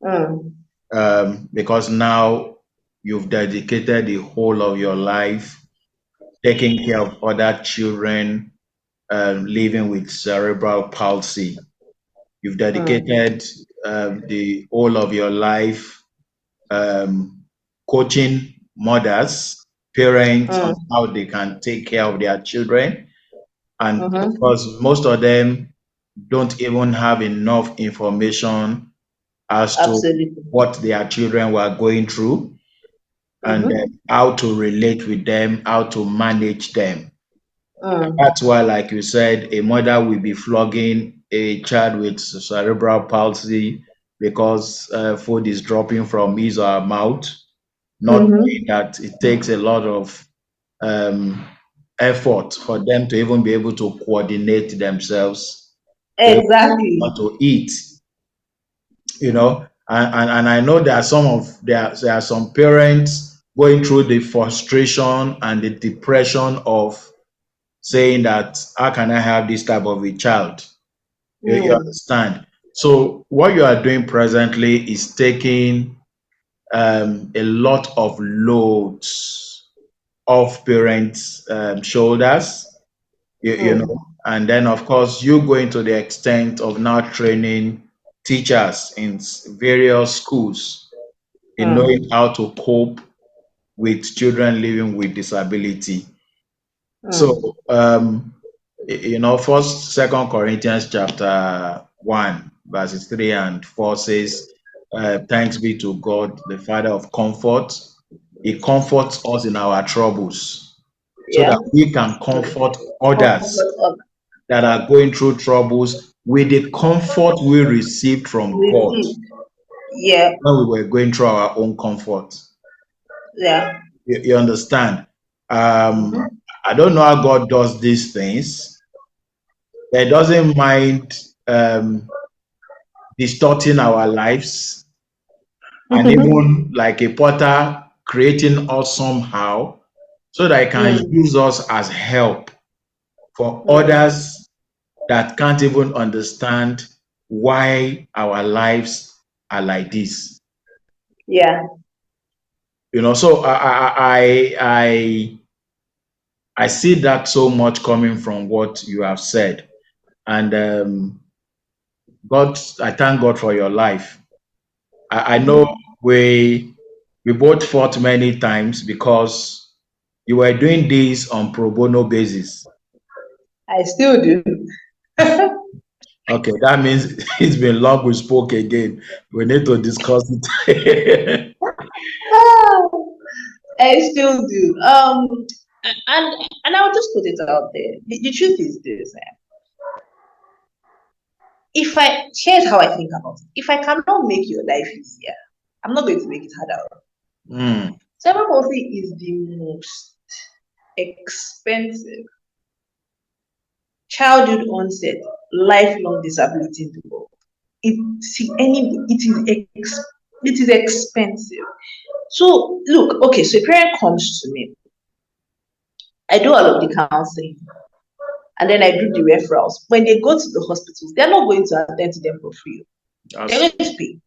mm, because now you've dedicated the whole of your life taking care of other children living with cerebral palsy. You've mm, dedicated the whole of your life coaching mothers, parents on mm, how they can take care of their children. And of mm-hmm. course, most of them don't even have enough information as to Absolutely. what their children were going through and Mm-hmm. how to relate with them, how to manage them. Mm, That's why, like you said, a mother will be flogging a child with cerebral palsy because food is dropping from his or her mouth, not knowing mm-hmm. that it takes a lot of um, effort for them to even be able to coordinate themselves to even Exactly. want to eat. And I know there are some parents going through the frustration and the depression of saying that how can I have this type of a child? You Mm, understand? So what you are doing presently is taking a lot of loads off parents' shoulders, mm, and then of course you going to the extent of now training teachers in various schools in knowing mm, how to cope with children living with disability. mm. So, first, Second Corinthians chapter 1, verses 3 and 4 says, thanks be to God, the Father of comfort. He comforts us in our troubles so Yeah. that we can comfort others Comfort of that are going through troubles with the comfort we received from God receipt. Yeah. when we were going through our own comfort. Yeah. You understand? Mm-hmm. I don't know how God does these things, but He doesn't mind distorting our lives and even like a potter creating us somehow so that He can Mm, use us as help for mm. others that can't even understand why our lives are like this. Yeah. So I see that so much coming from what you have said, and I thank God for your life. I know Mm-hmm. we both fought many times because you were doing this on pro bono basis. I still do. Okay, that means it's been long we spoke again. We need to discuss it. Ah, I still do. And I'll just put it out there. The truth is this: if I here's how I think about it. If I cannot make your life easier, I'm not going to make it harder. Mm, Cerebral palsy is the most expensive childhood onset lifelong disability in the world. It is expensive. So look, okay, so a parent comes to me. I do all of the counseling. and then I do the referrals. When they go to the hospitals, they're not going to attend to them for free. They're going to pay.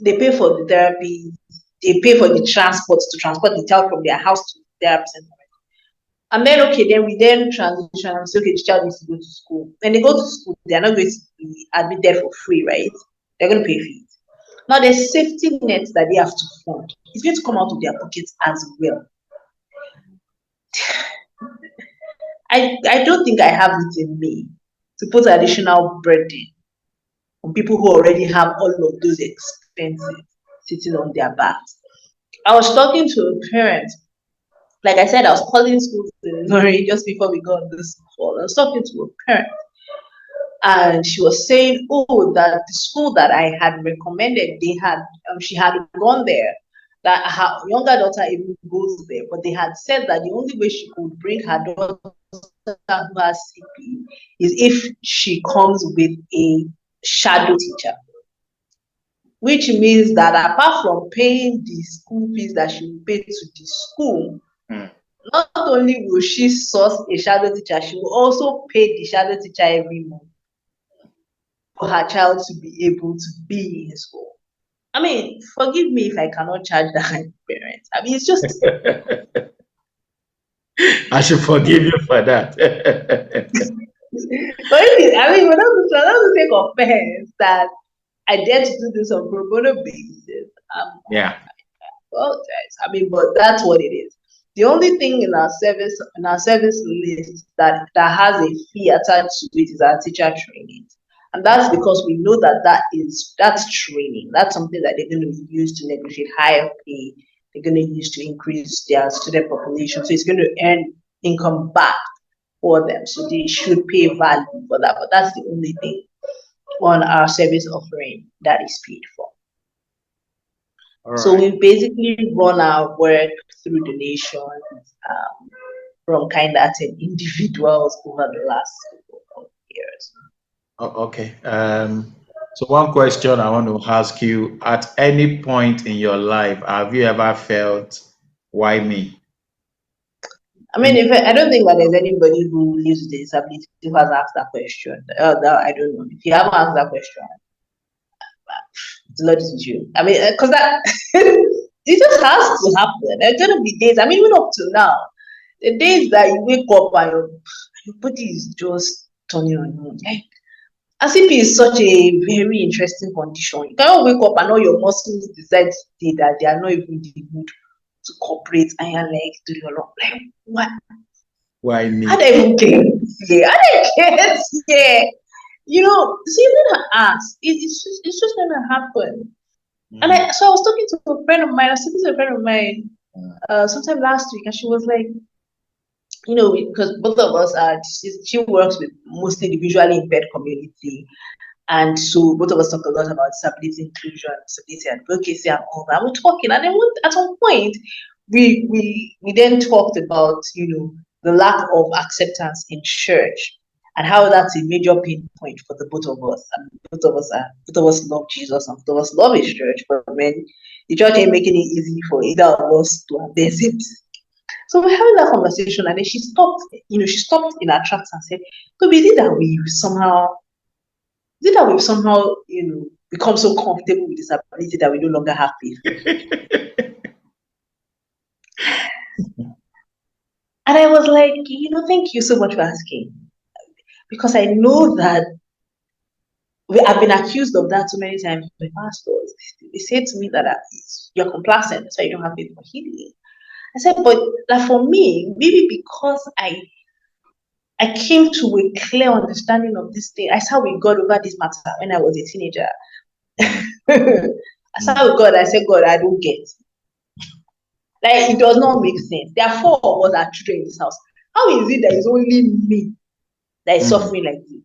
They pay for the therapy, they pay for the transport to transport the child from their house to the therapy center. And then then we then transition and say, okay, the child needs to go to school. When they go to school, they're not going to be admitted for free, right? They're going to pay fees. Now there's safety nets that they have to fund. It's going to come out of their pockets as well. I don't think I have it in me to put additional burden on people who already have all of those expenses sitting on their backs. I was talking to a parent, like I said, I was calling schools in Lori just before we got on this call. I was talking to a parent, and she was saying, "Oh, that the school that I had recommended, they had, she had gone there. That her younger daughter even goes there, but they had said that the only way she could bring her daughter who has CP is if she comes with a shadow teacher." Which means that apart from paying the school fees that she will pay to the school, not only will she source a shadow teacher, she will also pay the shadow teacher every month for her child to be able to be in school. I mean, forgive me if I cannot charge that kind of parents. I mean, it's just. I should forgive you for that. But I mean, we're not to take offense that I dare to do this on pro bono basis. Yeah. Apologize. I mean, but that's what it is. The only thing in our service list that has a fee attached to it is our teacher training. And that's because we know that that's training. That's something that they're going to use to negotiate higher pay. They're going to use to increase their student population. So it's going to earn income back for them. So they should pay value for that. But that's the only thing on our service offering that is paid for. Right. So we basically run our work through donations from kind of individuals over the last couple of years. Okay. So one question I want to ask you: at any point in your life, have you ever felt, why me? I mean, I don't think that there's anybody who lives with a disability who has asked that question. I don't know. If you haven't asked that question, the Lord is with you. I mean, because that it just has to happen. There's gonna be days. I mean, even up to now, the days that you wake up and your body is just turning on you. Like, ACP is such a very interesting condition. You cannot wake up and all your muscles decide today that they are not even in the mood to cooperate, and you're like, do your lot. Like, what? Why me? I don't even care. Yeah, I don't care. Yeah. You know, see, even her ask, it's just gonna happen. And I was talking to a friend of mine. I was talking to a friend of mine sometime last week, and she was like, you know, because both of us she works with mostly the visually impaired community, and so both of us talk a lot about disability inclusion, disability advocacy, and all that. We're talking, and then at some point, we then talked about, you know, the lack of acceptance in church, and how that's a major pain point for the both of us. And both of us love Jesus, and both of us love His church, but when the church ain't making it easy for either of us to embrace it. So we're having that conversation, and then she stopped in her tracks and said, "Toby, is it that we've somehow, you know, become so comfortable with disability that we no longer have faith?" And I was like, you know, thank you so much for asking, because I know that I've been accused of that so many times by pastors. They say to me that you're complacent, that's why you don't have faith for healing. I said, but like for me, maybe because I came to a clear understanding of this thing. I saw we got over this matter when I was a teenager. I saw with God, I said, God, I don't get. Like, it does not make sense. There are 4 of us are children in this house. How is it that it's only me that is suffering like this?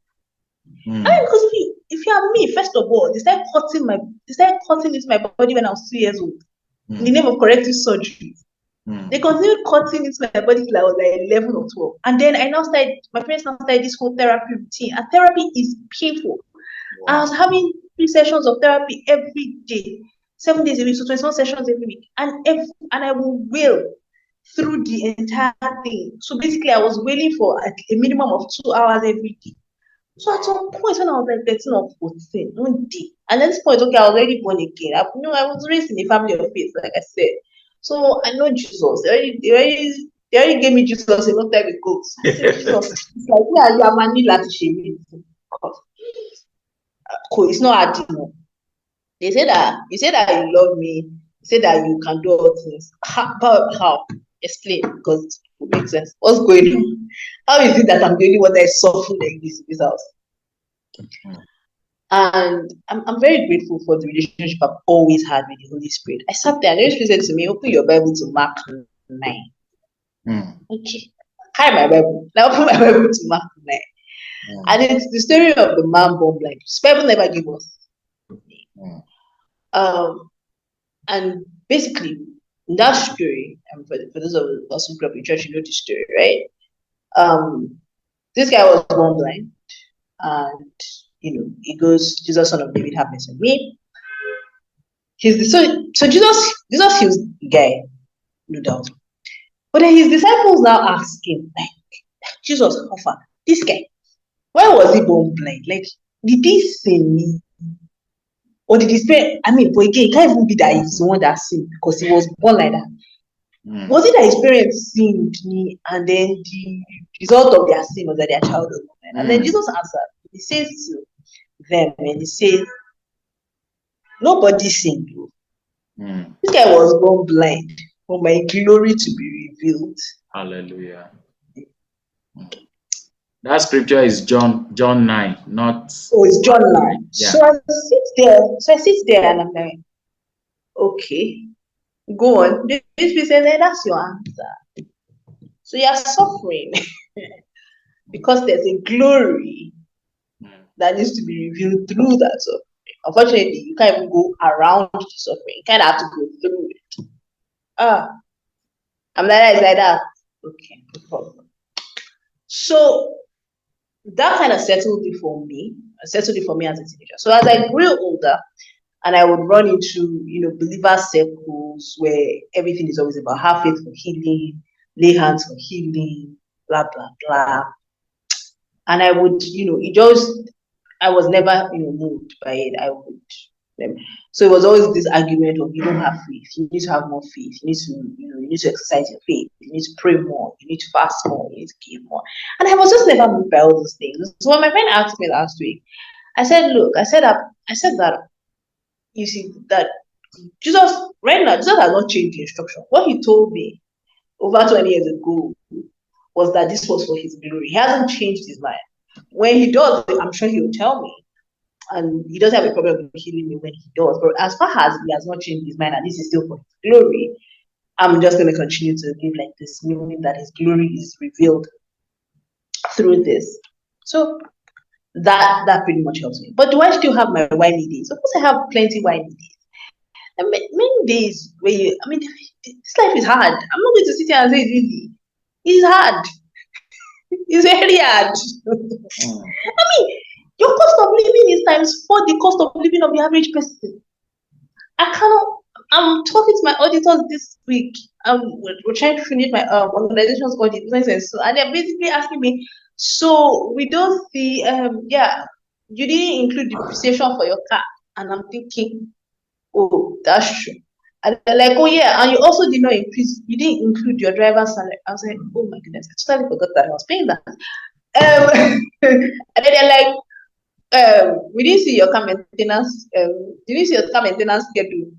I mean, because if you are me, first of all, they started cutting into my body when I was 2 years old in the name of corrective surgery. They continued cutting into my body till I was like 11 or 12. And then my parents now started this whole therapy routine. And therapy is painful. Wow. I was having 3 sessions of therapy every day, 7 days a week, so 21 sessions every week. And I will through the entire thing. So basically, I was waiting for a minimum of 2 hours every day. So at some point when I was like 13 or 14, one day, and at this point, okay, I was already born again. I was raised in a family of faith, like I said. So I know Jesus. They already gave me Jesus a long time ago. So I said, Jesus, it's like, yeah, you are my need like shame. It's not hard enough. They say that you say that you love me, you say that you can do all things. How? Explain, because it makes sense. What's going on? How is it that I'm the only one that is suffering like this in this house? And I'm very grateful for the relationship I've always had with the Holy Spirit. I sat there and the Holy Spirit said to me, open your Bible to Mark 9. Okay. Hi, my Bible. Now open my Bible to Mark 9. And it's the story of the man born blind. The Bible never gave us. And basically, in that story, and for those of us who grew up in church, you know the story, right? This guy was born blind, and he goes, Jesus, son of David, have mercy on me. So Jesus heals the guy, no doubt. But then his disciples now ask him, like, Jesus, how far? This guy, why was he born blind? Like, did he sin me? Or did his parents, but again, it can't even be that he's the one that sinned because he was born like that. Was it that his parents sinned me and then the result of their sin was that their child was born blind? And then Jesus answered, he says to them, and he says, nobody sinned. This guy was born blind for my glory to be revealed. Hallelujah. That scripture is John 9, not. Oh, it's John 9. Yeah. So I sit there and I'm like, okay, go on. This person says, hey, that's your answer. So you're suffering because there's a glory that needs to be revealed through that suffering. Unfortunately, you can't even go around the suffering. You kind of have to go through it. I'm like that. Okay, no problem. So that kind of settled it for me. Settled it for me as a teenager. So as I grew older, and I would run into believer circles where everything is always about have faith for healing, lay hands for healing, blah blah blah. And I would, I was never moved by it. So it was always this argument of you don't have faith, you need to have more faith, you need to exercise your faith, you need to pray more, you need to fast more, you need to give more. And I was just never moved by all those things. So when my friend asked me last week, I said that you see that Jesus right now, Jesus has not changed the instruction. What he told me over 20 years ago was that this was for his glory. He hasn't changed his mind. When he does, I'm sure he'll tell me. And he doesn't have a problem with healing me when he does. But as far as he has not changed his mind and this is still for his glory, I'm just going to continue to live like this, knowing that his glory is revealed through this. So that pretty much helps me. But do I still have my whiny days? Of course, I have plenty whiny days. And many days where this life is hard. I'm not going to sit here and say it's easy. It's hard. It's very hard. Your cost of living is times 4 the cost of living of the average person. I'm talking to my auditors this week. We're trying to finish my organization's audit. And they're basically asking me, so we don't see, you didn't include depreciation for your car. And I'm thinking, oh, that's true. And they're like, oh yeah, and you also did not you didn't include your driver's salary. I was like, oh my goodness, I totally forgot that I was paying that. And then they're like, we didn't see your car maintenance, schedule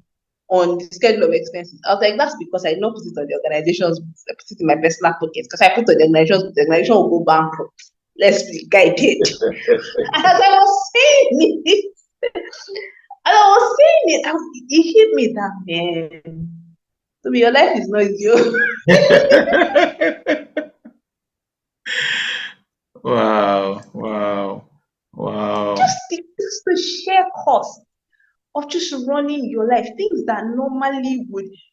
on the schedule of expenses. I was like, that's because I did not put it on the organization's, I put it in my personal pocket. Because I put it on the organization will go bankrupt. Let's be guided. As I was saying it, it hit me that, man. So your life is not easy. Wow. Just the sheer cost of just running your life. Things that normally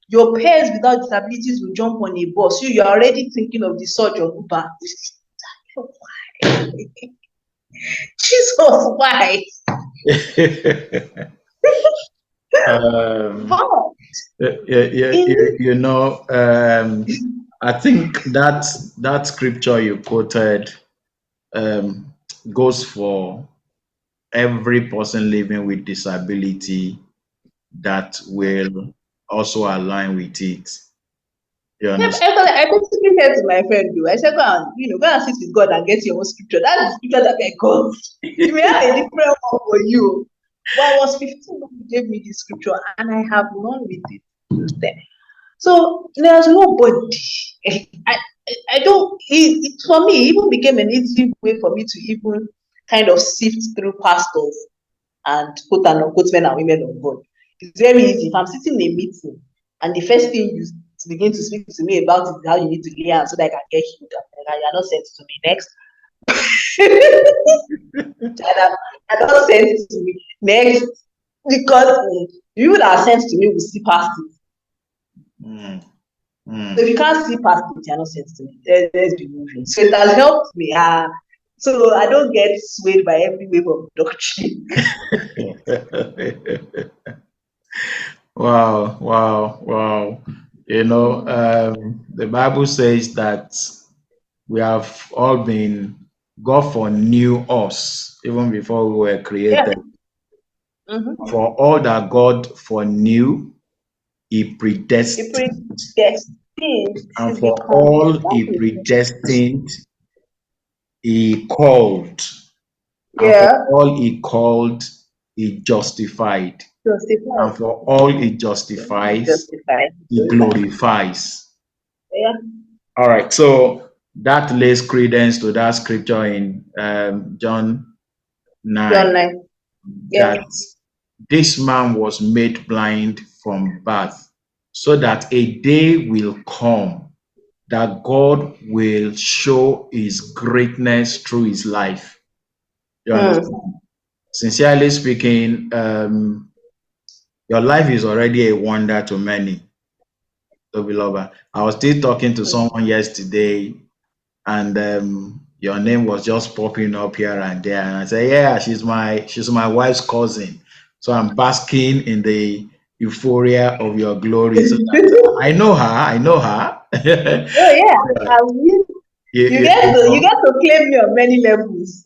your peers without disabilities will jump on a bus. You're already thinking of the surge of Uber. Why? Jesus, why? I think that scripture you quoted um, goes for every person living with disability that will also align with it. You Yeah, understand? I basically said to my friend, though, I said, go and sit with God and get your own scripture. That is the scripture that I got. You may have a different one for you. But I was 15 when he gave me the scripture, and I have run with it since then. So there's nobody. I don't. For me, it even became an easy way for me to even kind of sift through pastors and quote and unquote men and women of God. It's very easy. If I'm sitting in a meeting and the first thing you begin to speak to me about is how you need to lay hands so that I can get healed, you are not sent to me next. I not sent to me next because you that are sent to me will see past it. Mm, So if mm. you can't see past it, you're not sent to me. Let's be moving. So it has helped me. So I don't get swayed by every wave of doctrine. Wow, wow, wow. The Bible says that we have all been, God foreknew us even before we were Yeah. created. Mm-hmm. For all that God foreknew, He You predestined. predestined. This And is the for all He conversation. predestined, He called. And for Yeah. all He called, He justified. And Justified. for all He justifies, Justified. He glorifies. Yeah. All right, so that lays credence to that scripture in John 9 John 9. Yeah. that this man was made blind from birth, so that a day will come that God will show his greatness through his life. You Mm. understand? Sincerely speaking, your life is already a wonder to many, Tobiloba. I was still talking to someone yesterday, and your name was just popping up here and there, and I said, "Yeah, she's my wife's cousin." So I'm basking in the euphoria of your glory. So that I know her. I know her. Oh yeah. I mean, you, you you, get you to you know. get to claim me on many levels.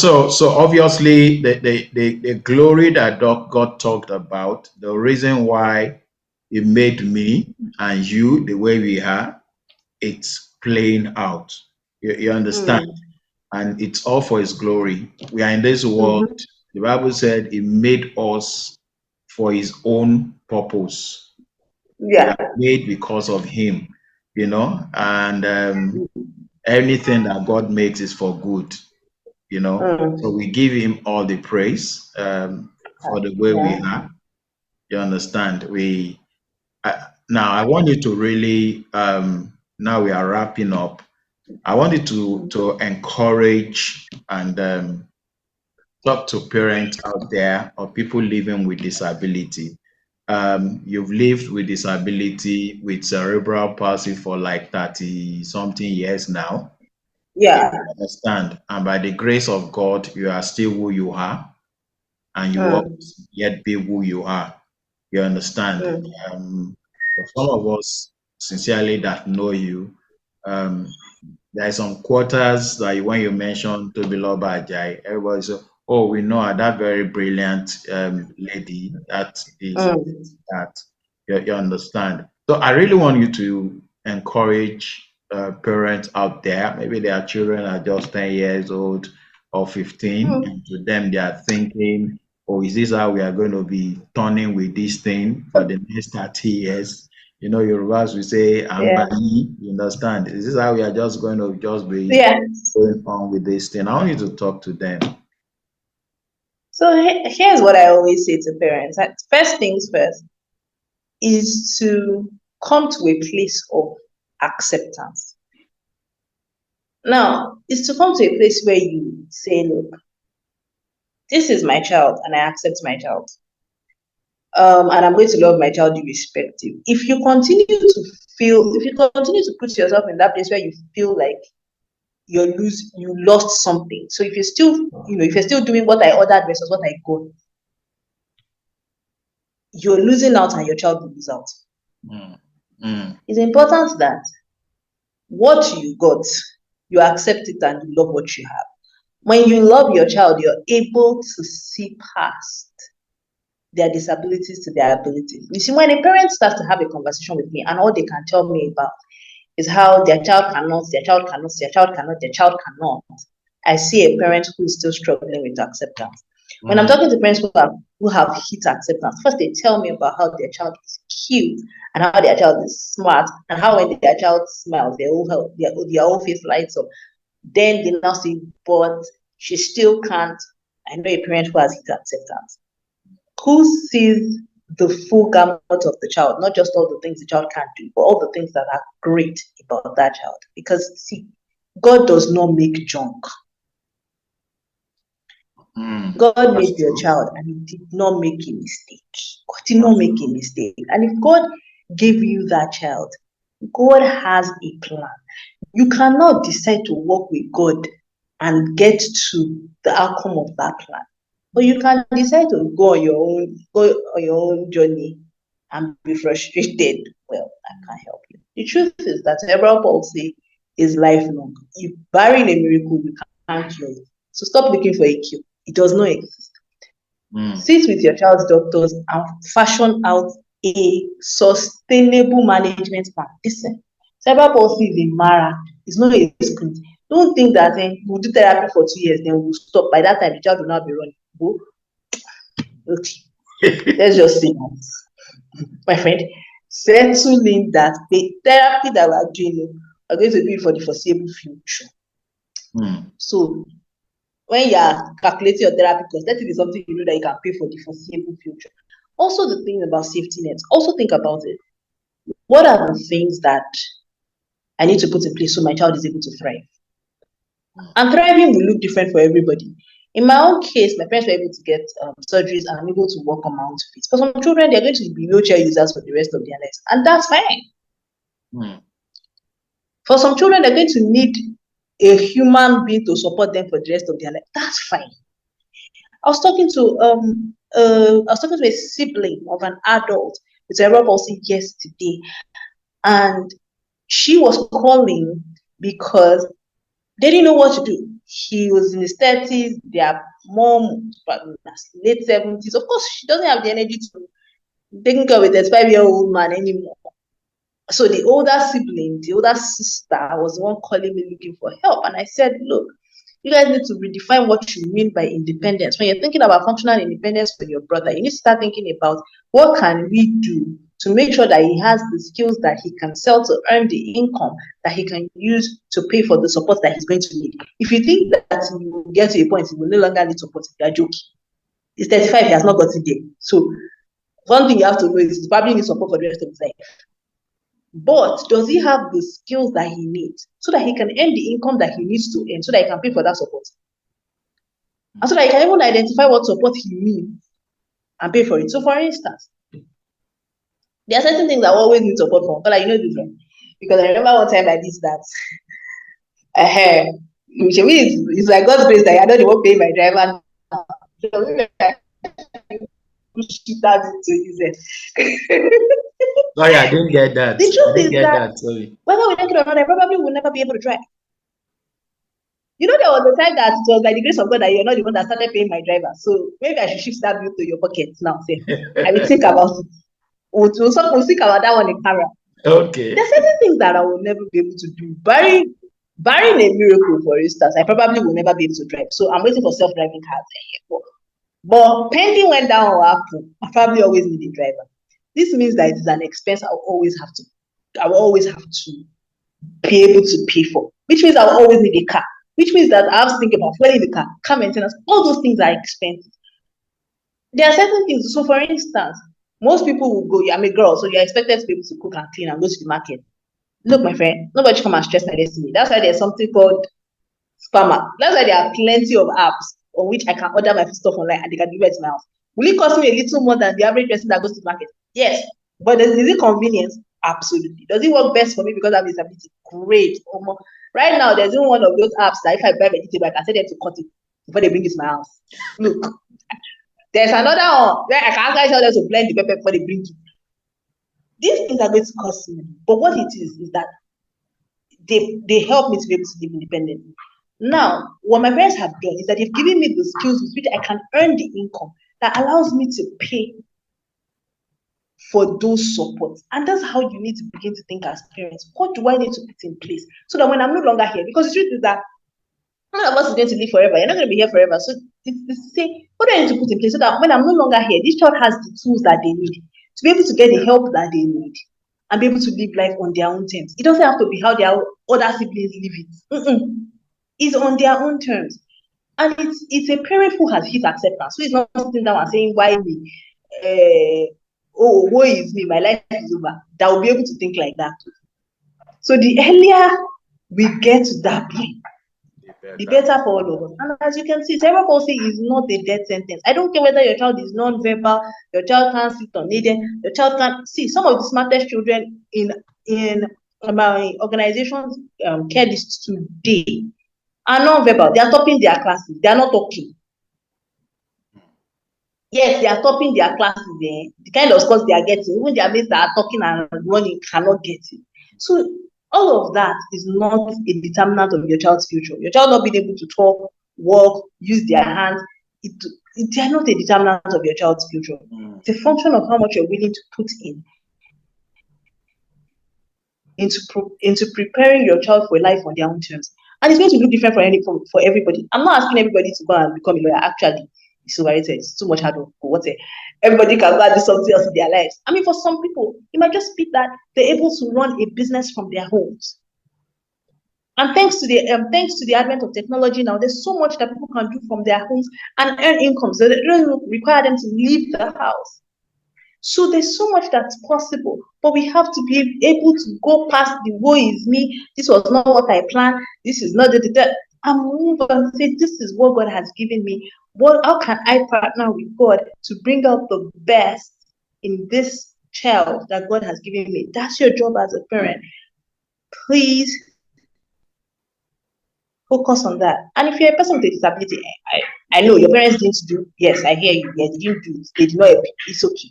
So obviously the glory that God talked about, the reason why he made me and you the way we are, it's playing out. You understand? Mm. And it's all for his glory. We are in this world. Mm-hmm. The Bible said he made us for his own purpose. We Yeah. are made because of him, and anything that God makes is for good. So Mm. we give him all the praise for the way we Yeah. are. You understand? Now I want you to really, now we are wrapping up. I wanted to encourage and talk to parents out there or people living with disability. You've lived with disability with cerebral palsy for like 30 something years now. You Yeah. understand? And by the grace of God, you are still who you are, and you will Mm. yet be who you are. You understand? Mm. For some of us, sincerely, that know you, um, there are some quarters that when you mention Tobiloba Ajay, everybody say, "Oh, we know her, that very brilliant lady that is Mm. that." You understand? So I really want you to encourage parents out there. Maybe their children are just 10 years old or 15, Mm. and to them they are thinking, "Oh, is this how we are going to be turning with this thing for the next 30 years?" Yorubas will say, Yeah. Ambani, you understand? Is this how we are just going to just be Yeah. going on with this thing? I want you to talk to them. So here's what I always say to parents. First things first is to come to a place of acceptance. Now, is to come to a place where you say, look, this is my child and I accept my child. And I'm going to love my child irrespective. If you continue to put yourself in that place where you feel like you lost something. So if you're still doing what I ordered versus what I got, you're losing out and your child will lose out. Mm. Mm. It's important that what you got, you accept it and you love what you have. When you love your child, you're able to see past their disabilities to their abilities. You see, when a parent starts to have a conversation with me and all they can tell me about is how their child cannot, their child cannot, their child cannot, their child cannot, I see a parent who is still struggling with acceptance. When I'm Mm. talking to parents who have hit acceptance, first they tell me about how their child is cute and how their child is smart and how when their child smiles, their whole face lights up. Then they now say, but she still can't. I know a parent who has hit acceptance, who sees the full gamut of the child, not just all the things the child can't do, but all the things that are great about that child. Because see, God does not make junk. Mm. God That's made your true. child and he did not make a mistake. God did not That's make a true. mistake. And if God gave you that child, God has a plan. You cannot decide to work with God and get to the outcome of that plan. But you can decide to go on your own journey and be frustrated. Well, I can't help you. The truth is that cerebral palsy is lifelong. If barring a miracle, we can't cure it. So stop looking for a cure. It does not exist. Mm. Sit with your child's doctors and fashion out a sustainable management plan. Listen, cerebral palsy is a marathon. It's not a sprint. Don't think that we'll do therapy for 2 years, then we'll stop. By that time, the child will not be running. Go. Okay. Let's just say that, my friend, settle in that the therapy that we're doing, we're going to do it for the foreseeable future. Mm. So when you are calculating your therapy cost, let it be something you know that you can pay for the foreseeable future. Also, the thing about safety nets, also think about it. What are the things that I need to put in place so my child is able to thrive? And thriving will look different for everybody. In my own case, my parents were able to get surgeries and I'm able to walk on my own feet. For some children, they're going to be wheelchair users for the rest of their lives, and that's fine. Mm. For some children, they're going to need a human being to support them for the rest of their life. That's fine. I was talking to a sibling of an adult with cerebral palsy yesterday, and she was calling because they didn't know what to do. He was in his 30s, their mom late 70s. Of course, she doesn't have the energy to take care of a 35-year-old man anymore. So the older sibling, the older sister, was the one calling me looking for help. And I said, look, you guys need to redefine what you mean by independence. When you're thinking about functional independence for your brother, you need to start thinking about what can we do to make sure that he has the skills that he can sell to earn the income that he can use to pay for the support that he's going to need. If you think that you will get to a point you will no longer need support, you're joking. He's 35, he has not got it there. So one thing you have to know is he probably needs support for the rest of his life. But does he have the skills that he needs so that he can earn the income that he needs to earn so that he can pay for that support? And so that he can even identify what support he needs and pay for it. So for instance, there are certain things that always need support from, but like, you know this one. Because I remember one time like this that it's like God's grace that I don't even pay my driver now. So push it out into his Sorry, I didn't get that. The I truth didn't is get that that. Sorry. whether we like it or not, I probably will never be able to drive. You know, there was a time that it was by the grace of God that you're not the one that started paying my driver. So maybe I should shift that bill to your pocket now. Say, I will think about it. We'll think about that one in camera. Okay. There's certain things that I will never be able to do. Barring a miracle, for instance, I probably will never be able to drive. So I'm waiting for self-driving cars. But pending when that will happen, I probably always need a driver. This means that it is an expense I will always have to be able to pay for, which means I will always need a car, which means that I have to think about fueling the car maintenance, all those things are expensive. There are certain things. So, for instance, most people will go, I'm a girl, so you're expected to be able to cook and clean and go to the market. Look, my friend, nobody come and stress my destiny. That's why there's something called Spammer. That's why there are plenty of apps on which I can order my stuff online and they can deliver it to my house. Will it cost me a little more than the average person that goes to the market? Yes. But is it convenience? Absolutely. Does it work best for me because I have disability? Great. Right now, there's even one of those apps that if I buy vegetable, I can tell them to cut it before they bring it to my house. Look, there's another one where I can actually tell them to blend the pepper before they bring it. These things are going to cost me, but what it is that they help me to be able to live independently. Now, what my parents have done is that they've given me the skills with which I can earn the income that allows me to pay for those supports. And that's how you need to begin to think as parents. What do I need to put in place so that when I'm no longer here, because the truth is that none of us is going to live forever. You're not going to be here forever. So it's to say, what do I need to put in place so that when I'm no longer here, this child has the tools that they need to be able to get the help that they need and be able to live life on their own terms. It doesn't have to be how their other siblings live it. It's on their own terms. And it's a parent who has his acceptance. So it's not sitting down and saying, why me? Woe is me, my life is over. That will be able to think like that. So the earlier we get to that point, the better for all of us. And as you can see, cerebral palsy is not a death sentence. I don't care whether your child is non-verbal, your child can't sit unaided, your child can't see. Some of the smartest children in my organization's care list today are non-verbal. They are topping their classes. They are not talking. Yes, they are topping their classes. The kind of scores they are getting, even their mates that are talking and running cannot get it. So all of that is not a determinant of your child's future. Your child not being able to talk, walk, use their hands, they are not a determinant of your child's future. It's a function of how much you're willing to put into preparing your child for life on their own terms. And it's going to look different for everybody. I'm not asking everybody to go and become a lawyer. Actually, it's overrated. It's too much hard work. Everybody can go and do something else in their lives. I mean, for some people, it might just be that they're able to run a business from their homes. And thanks to the advent of technology now, there's so much that people can do from their homes and earn income. So they don't require them to leave the house. So there's so much that's possible, but we have to be able to go past the woe is me, this was not what I planned, this is not the and move and say, this is what God has given me. How can I partner with God to bring out the best in this child that God has given me? That's your job as a parent. Please focus on that. And if you're a person with a disability, I know your parents didn't do, yes, I hear you, yes, they didn't do it, they did not help you, it's okay.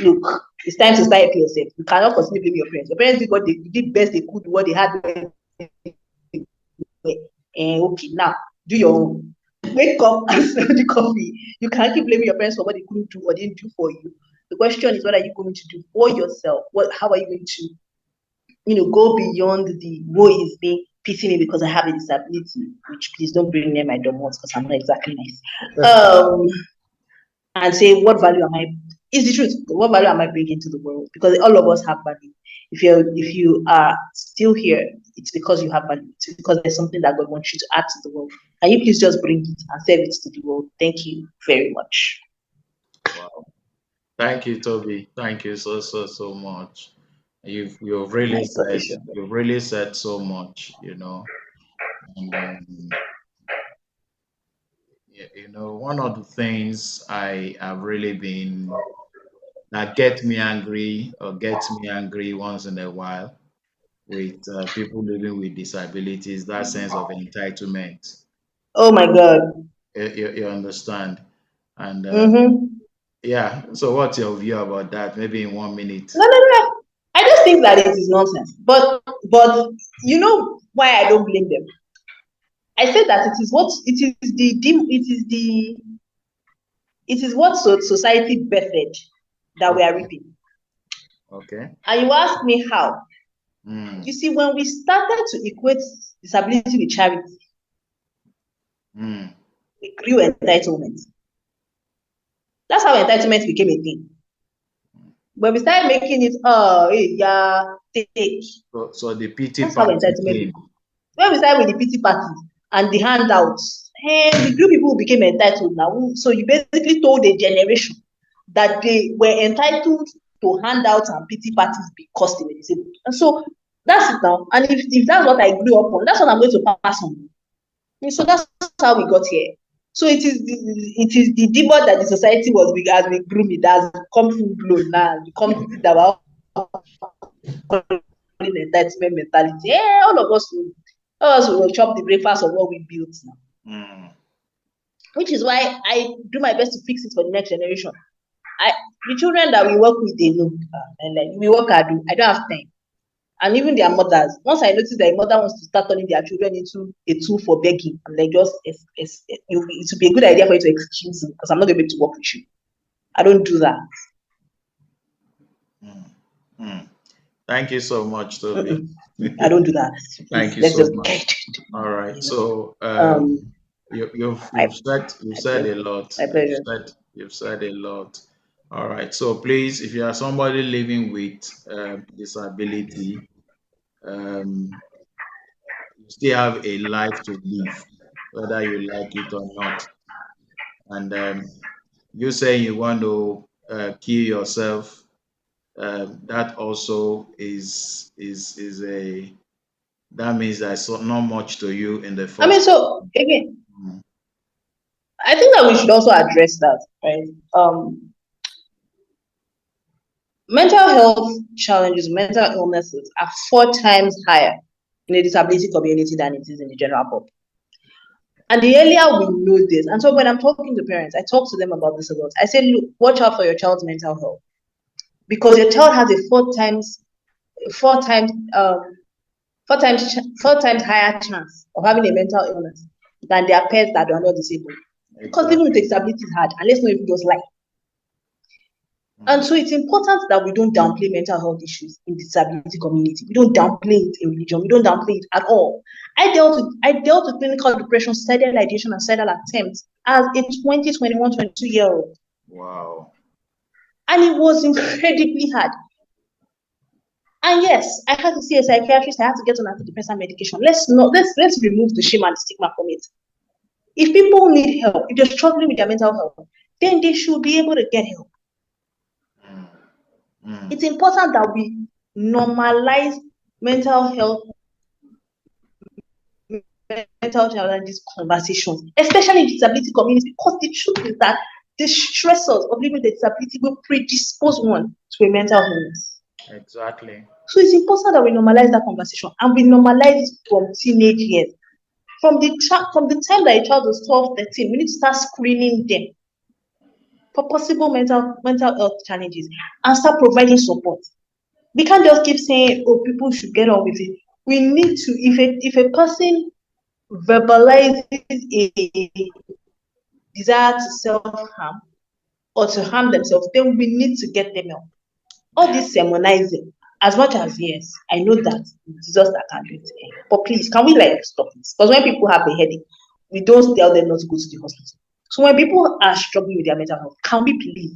Look, it's time to start helping yourself. You cannot continue blaming your parents. Your parents did what they did best they could, what they had. Okay, now do your own. Wake up and smell the coffee. You can't keep blaming your parents for what they couldn't do or didn't do for you. The question is, what are you going to do for yourself? How are you going to, go beyond the woe is me, pity me because I have a disability? Which please don't bring near my doormat because I'm not exactly nice. And say, what value am I? It's the truth. What value am I bringing to the world? Because all of us have value. If you are still here, it's because you have value. It's because there's something that God wants you to add to the world. Can you please just bring it and serve it to the world? Thank you very much. Wow. Thank you, Toby. Thank you so much. You've really said so much, and one of the things I have really been that gets me angry once in a while with people living with disabilities, that sense of entitlement. Oh my God. You understand? And Mm-hmm. yeah, so what's your view about that? Maybe in 1 minute. No. I just think that it is nonsense. But you know why I don't blame them? I said that it is what society birthed that we are reaping. Okay. And you ask me how. Mm. You see, when we started to equate disability with charity, we grew entitlement. That's how entitlement became a thing. When we started making it, take. So the pity That's how party entitlement came. became. When we started with the pity parties and the handouts, and the group people who became entitled now. So you basically told a generation that they were entitled to handouts and pity parties because they were disabled. And so that's it now. And if that's what I grew up on, that's what I'm going to pass on. And so that's how we got here. So it is the demon that the society was as we grew it has come full blown now. Become that our entitlement mentality. Yeah, all of us will chop the breakfast of what we built now. Which is why I do my best to fix it for the next generation. The children that we work with, they know, and like we work hard. I don't have time. And even their mothers, once I notice that a mother wants to start turning their children into a tool for begging, I'm like, it would be a good idea for you to excuse me because I'm not going to be able to work with you. I don't do that. Mm. Thank you so much, Toby. I don't do that. Thank Please, you let's so just much. get All right. you know. So Um, my you've my said a pleasure. lot. My pleasure. You've said a lot. All right. So please, if you are somebody living with disability, um, you still have a life to live, whether you like it or not. And you saying you want to kill yourself, that also is a that means there's not much to you in the I mean, first. so again, Mm. I think that we should also address that, right? Mental health challenges, mental illnesses are 4 times higher in the disability community than it is in the general public. And the earlier we know this, and so when I'm talking to parents, I talk to them about this a lot. I say, look, watch out for your child's mental health because your child has a four times, um, 4 times higher chance of having a mental illness than their peers that are not disabled. Because living with Exactly. disability is hard, and let's not even just lie. Mm. And so it's important that we don't downplay mental health issues in the disability community. We don't downplay it in religion. We don't downplay it at all. I dealt with clinical depression, suicidal ideation, and suicidal attempts as a 20, 21, 22-year-old. Wow. And it was incredibly hard. And yes, I had to see a psychiatrist, I had to get on antidepressant medication. Let's remove the shame and the stigma from it. If people need help, if they're struggling with their mental health, then they should be able to get help. Mm. Mm. It's important that we normalize mental health, mental challenges conversations, especially in the disability community, because the truth is that the stressors of living with a disability will predispose one to a mental illness. Exactly. So it's important that we normalize that conversation and we normalize it from teenage years. From the time that a child is 12, 13, we need to start screening them for possible mental health challenges and start providing support. We can't just keep saying, oh, people should get on with it. We need to, if a person verbalizes a desire to self-harm or to harm themselves, then we need to get them help. All this sermonizing, as much as yes, I know that it's just that can't do it. But please, can we like stop this? Because when people have a headache, we don't tell them not to go to the hospital. So when people are struggling with their mental health, can we please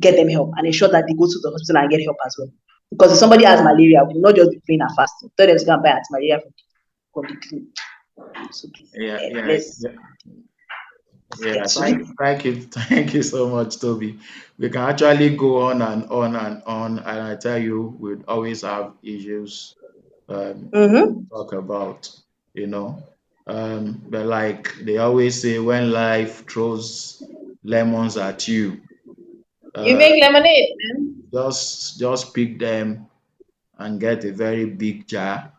get them help and ensure that they go to the hospital and get help as well? Because if somebody has malaria, we will not just be praying and fasting. Tell them to go and buy anti-malaria from the clinic. So please, Yeah, yeah, let's yeah, get yeah. to it. Thank you, thank you so much, Toby. We can actually go on and on and on, and I tell you, we'd always have issues Mm-hmm. talk about, you know. But like they always say, when life throws lemons at you, You uh, make lemonade, man. just pick them and get a very big jar,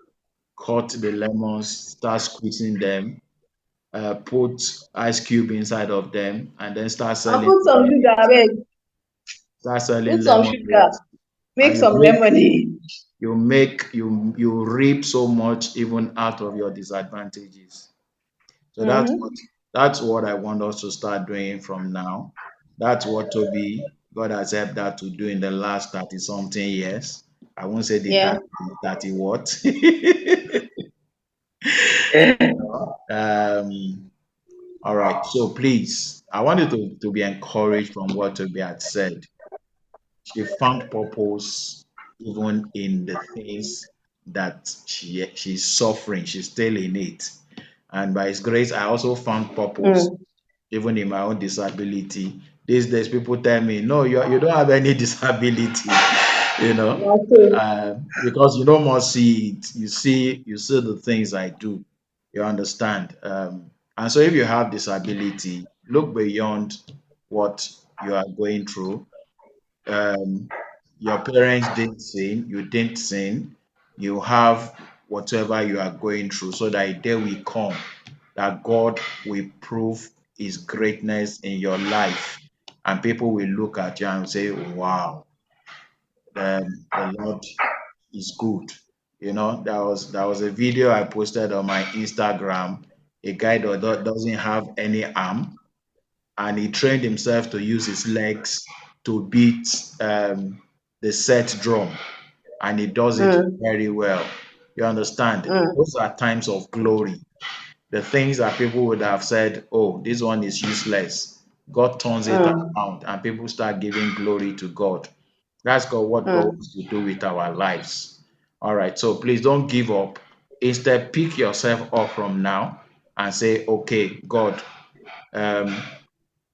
cut the lemons, start squeezing them, put ice cube inside of them, and then And put some lemonade. sugar, beg. Start Put selling some lemonade, sugar. Make and some lemonade. you reap so much even out of your disadvantages. So Mm-hmm. that's what I want us to start doing from now. That's what Toby God has helped that to do in the last 30 something years. I won't say the Yeah. 30 what. um, all right. So please, I wanted to be encouraged from what Toby had said. She found purpose even in the things that she's suffering. She's still in it. And by his grace, I also found purpose Mm. even in my own disability. These days, people tell me, no, you don't have any disability, you know, Okay. because you don't more see it. You see the things I do. You understand. And so if you have disability, look beyond what you are going through. Um, your parents didn't sin, you didn't sin. You have whatever you are going through, so that a day will come that God will prove his greatness in your life. and people will look at you and say, wow, the Lord is good. You know, there was a video I posted on my Instagram, a guy that doesn't have any arm, and he trained himself to use his legs to beat the set drum, and he does it Mm, very well. You understand? mm, Those are times of glory. The things that people would have said, oh, this one is useless. God turns it mm, around and people start giving glory to God. That's what God mm, wants to do with our lives. All right. So please don't give up. Instead, pick yourself up from now and say, okay, God, um,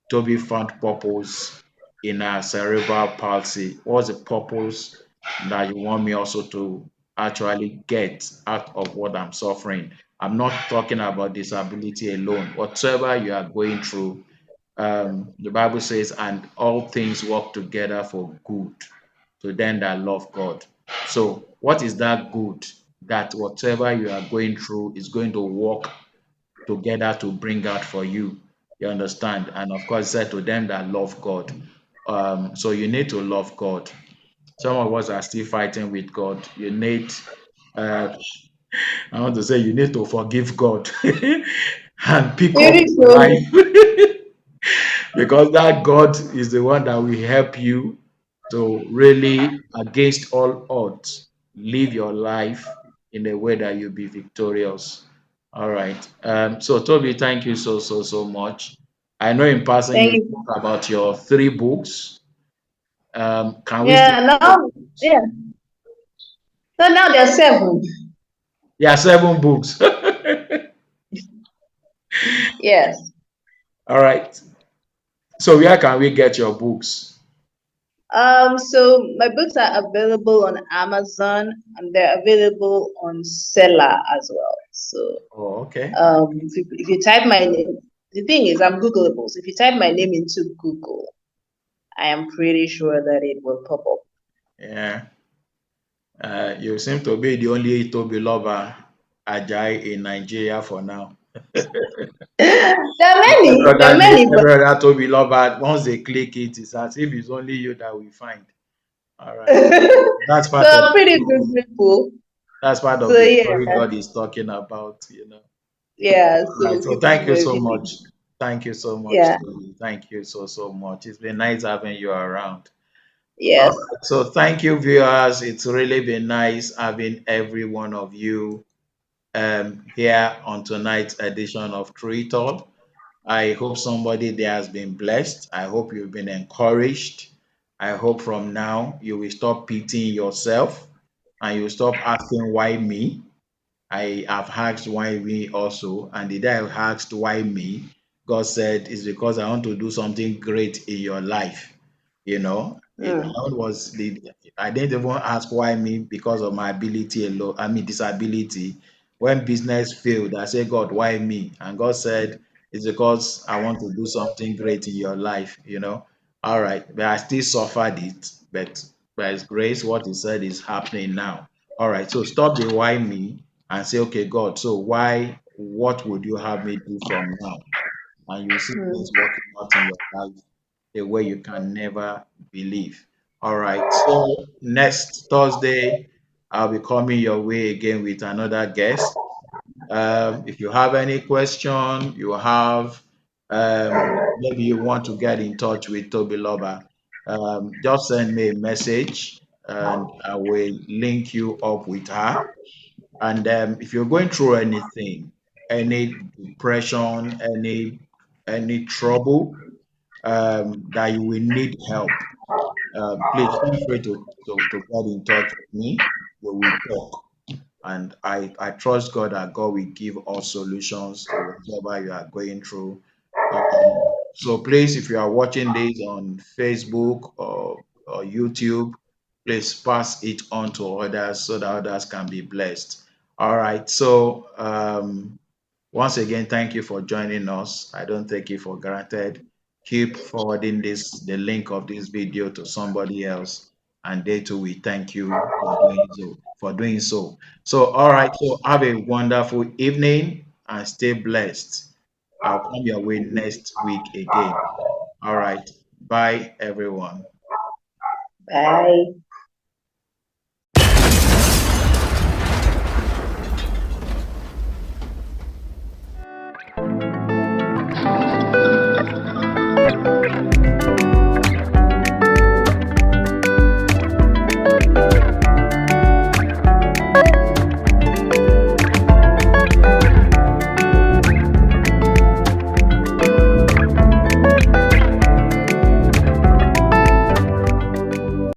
Toby found purpose in our cerebral palsy. What's the purpose that you want me also to actually get out of what I'm suffering? I'm not talking about disability alone. Whatever you are going through, the Bible says, and all things work together for good to them that love God. So, what is that good? That whatever you are going through is going to work together to bring out for you. You understand? And of course, said to them that love God. So you need to love God. Some of us are still fighting with God. You need, uh, I want to say, you need to forgive God and pick up very your so. life because that God is the one that will help you to really, against all odds, live your life in a way that you'll be victorious. All right. So Toby, thank you so much. I know in passing Thank you you. spoke about your 3 books. Can we still Yeah, now, yeah. So now there's 7. yeah, 7 books. Yes. All right. So where can we get your books? So my books are available on Amazon and they're available on Seller as well. So Oh, okay. if you type my name, the thing is I'm Googleable. So if you type my name into Google, I am pretty sure that it will pop up. Yeah. You seem to be the only Tobiloba Ajay in Nigeria for now. There are many, there are many, but Every other Tobiloba, once they click it, it's as if it's only you that we find. All right. That's part of so pretty good people. that's part of So the story yeah, God is talking about. yeah. All right. So So people thank you will so really, much. Thank you so much, yeah, Toby. Thank you so much. It's been nice having you around. All yes. right. So thank you, viewers. It's really been nice having every one of you here on tonight's edition of True It All. I hope somebody there has been blessed. I hope you've been encouraged. I hope from now you will stop pitying yourself and you stop asking why me. I have asked why me also, and the day I asked why me, God said it's because I want to do something great in your life. Mm, I didn't even ask why me because of my ability alone. I mean disability. When business failed, I said, God, why me? And God said, it's because I want to do something great in your life. All right, but I still suffered it, but by His grace, what He said is happening now. All right, so stop the why me and say, okay, God, so what would you have me do from now? And you see things mm. working out in your life a way you can never believe. All right. So next Thursday, I'll be coming your way again with another guest. If you have any question, maybe you want to get in touch with Tobiloba, just send me a message and I will link you up with her. And if you're going through anything, any depression, any trouble, that you will need help, please feel free to get in touch with me. We will talk. And I trust God that God will give us solutions to whatever you are going through. So please, if you are watching this on Facebook or YouTube, please pass it on to others so that others can be blessed. All right. So once again, thank you for joining us. I don't take it for granted. Keep forwarding the link of this video to somebody else, and they too we thank you for doing so. So, all right. So have a wonderful evening and stay blessed. I'll come your way next week again. All right. Bye, everyone. Bye.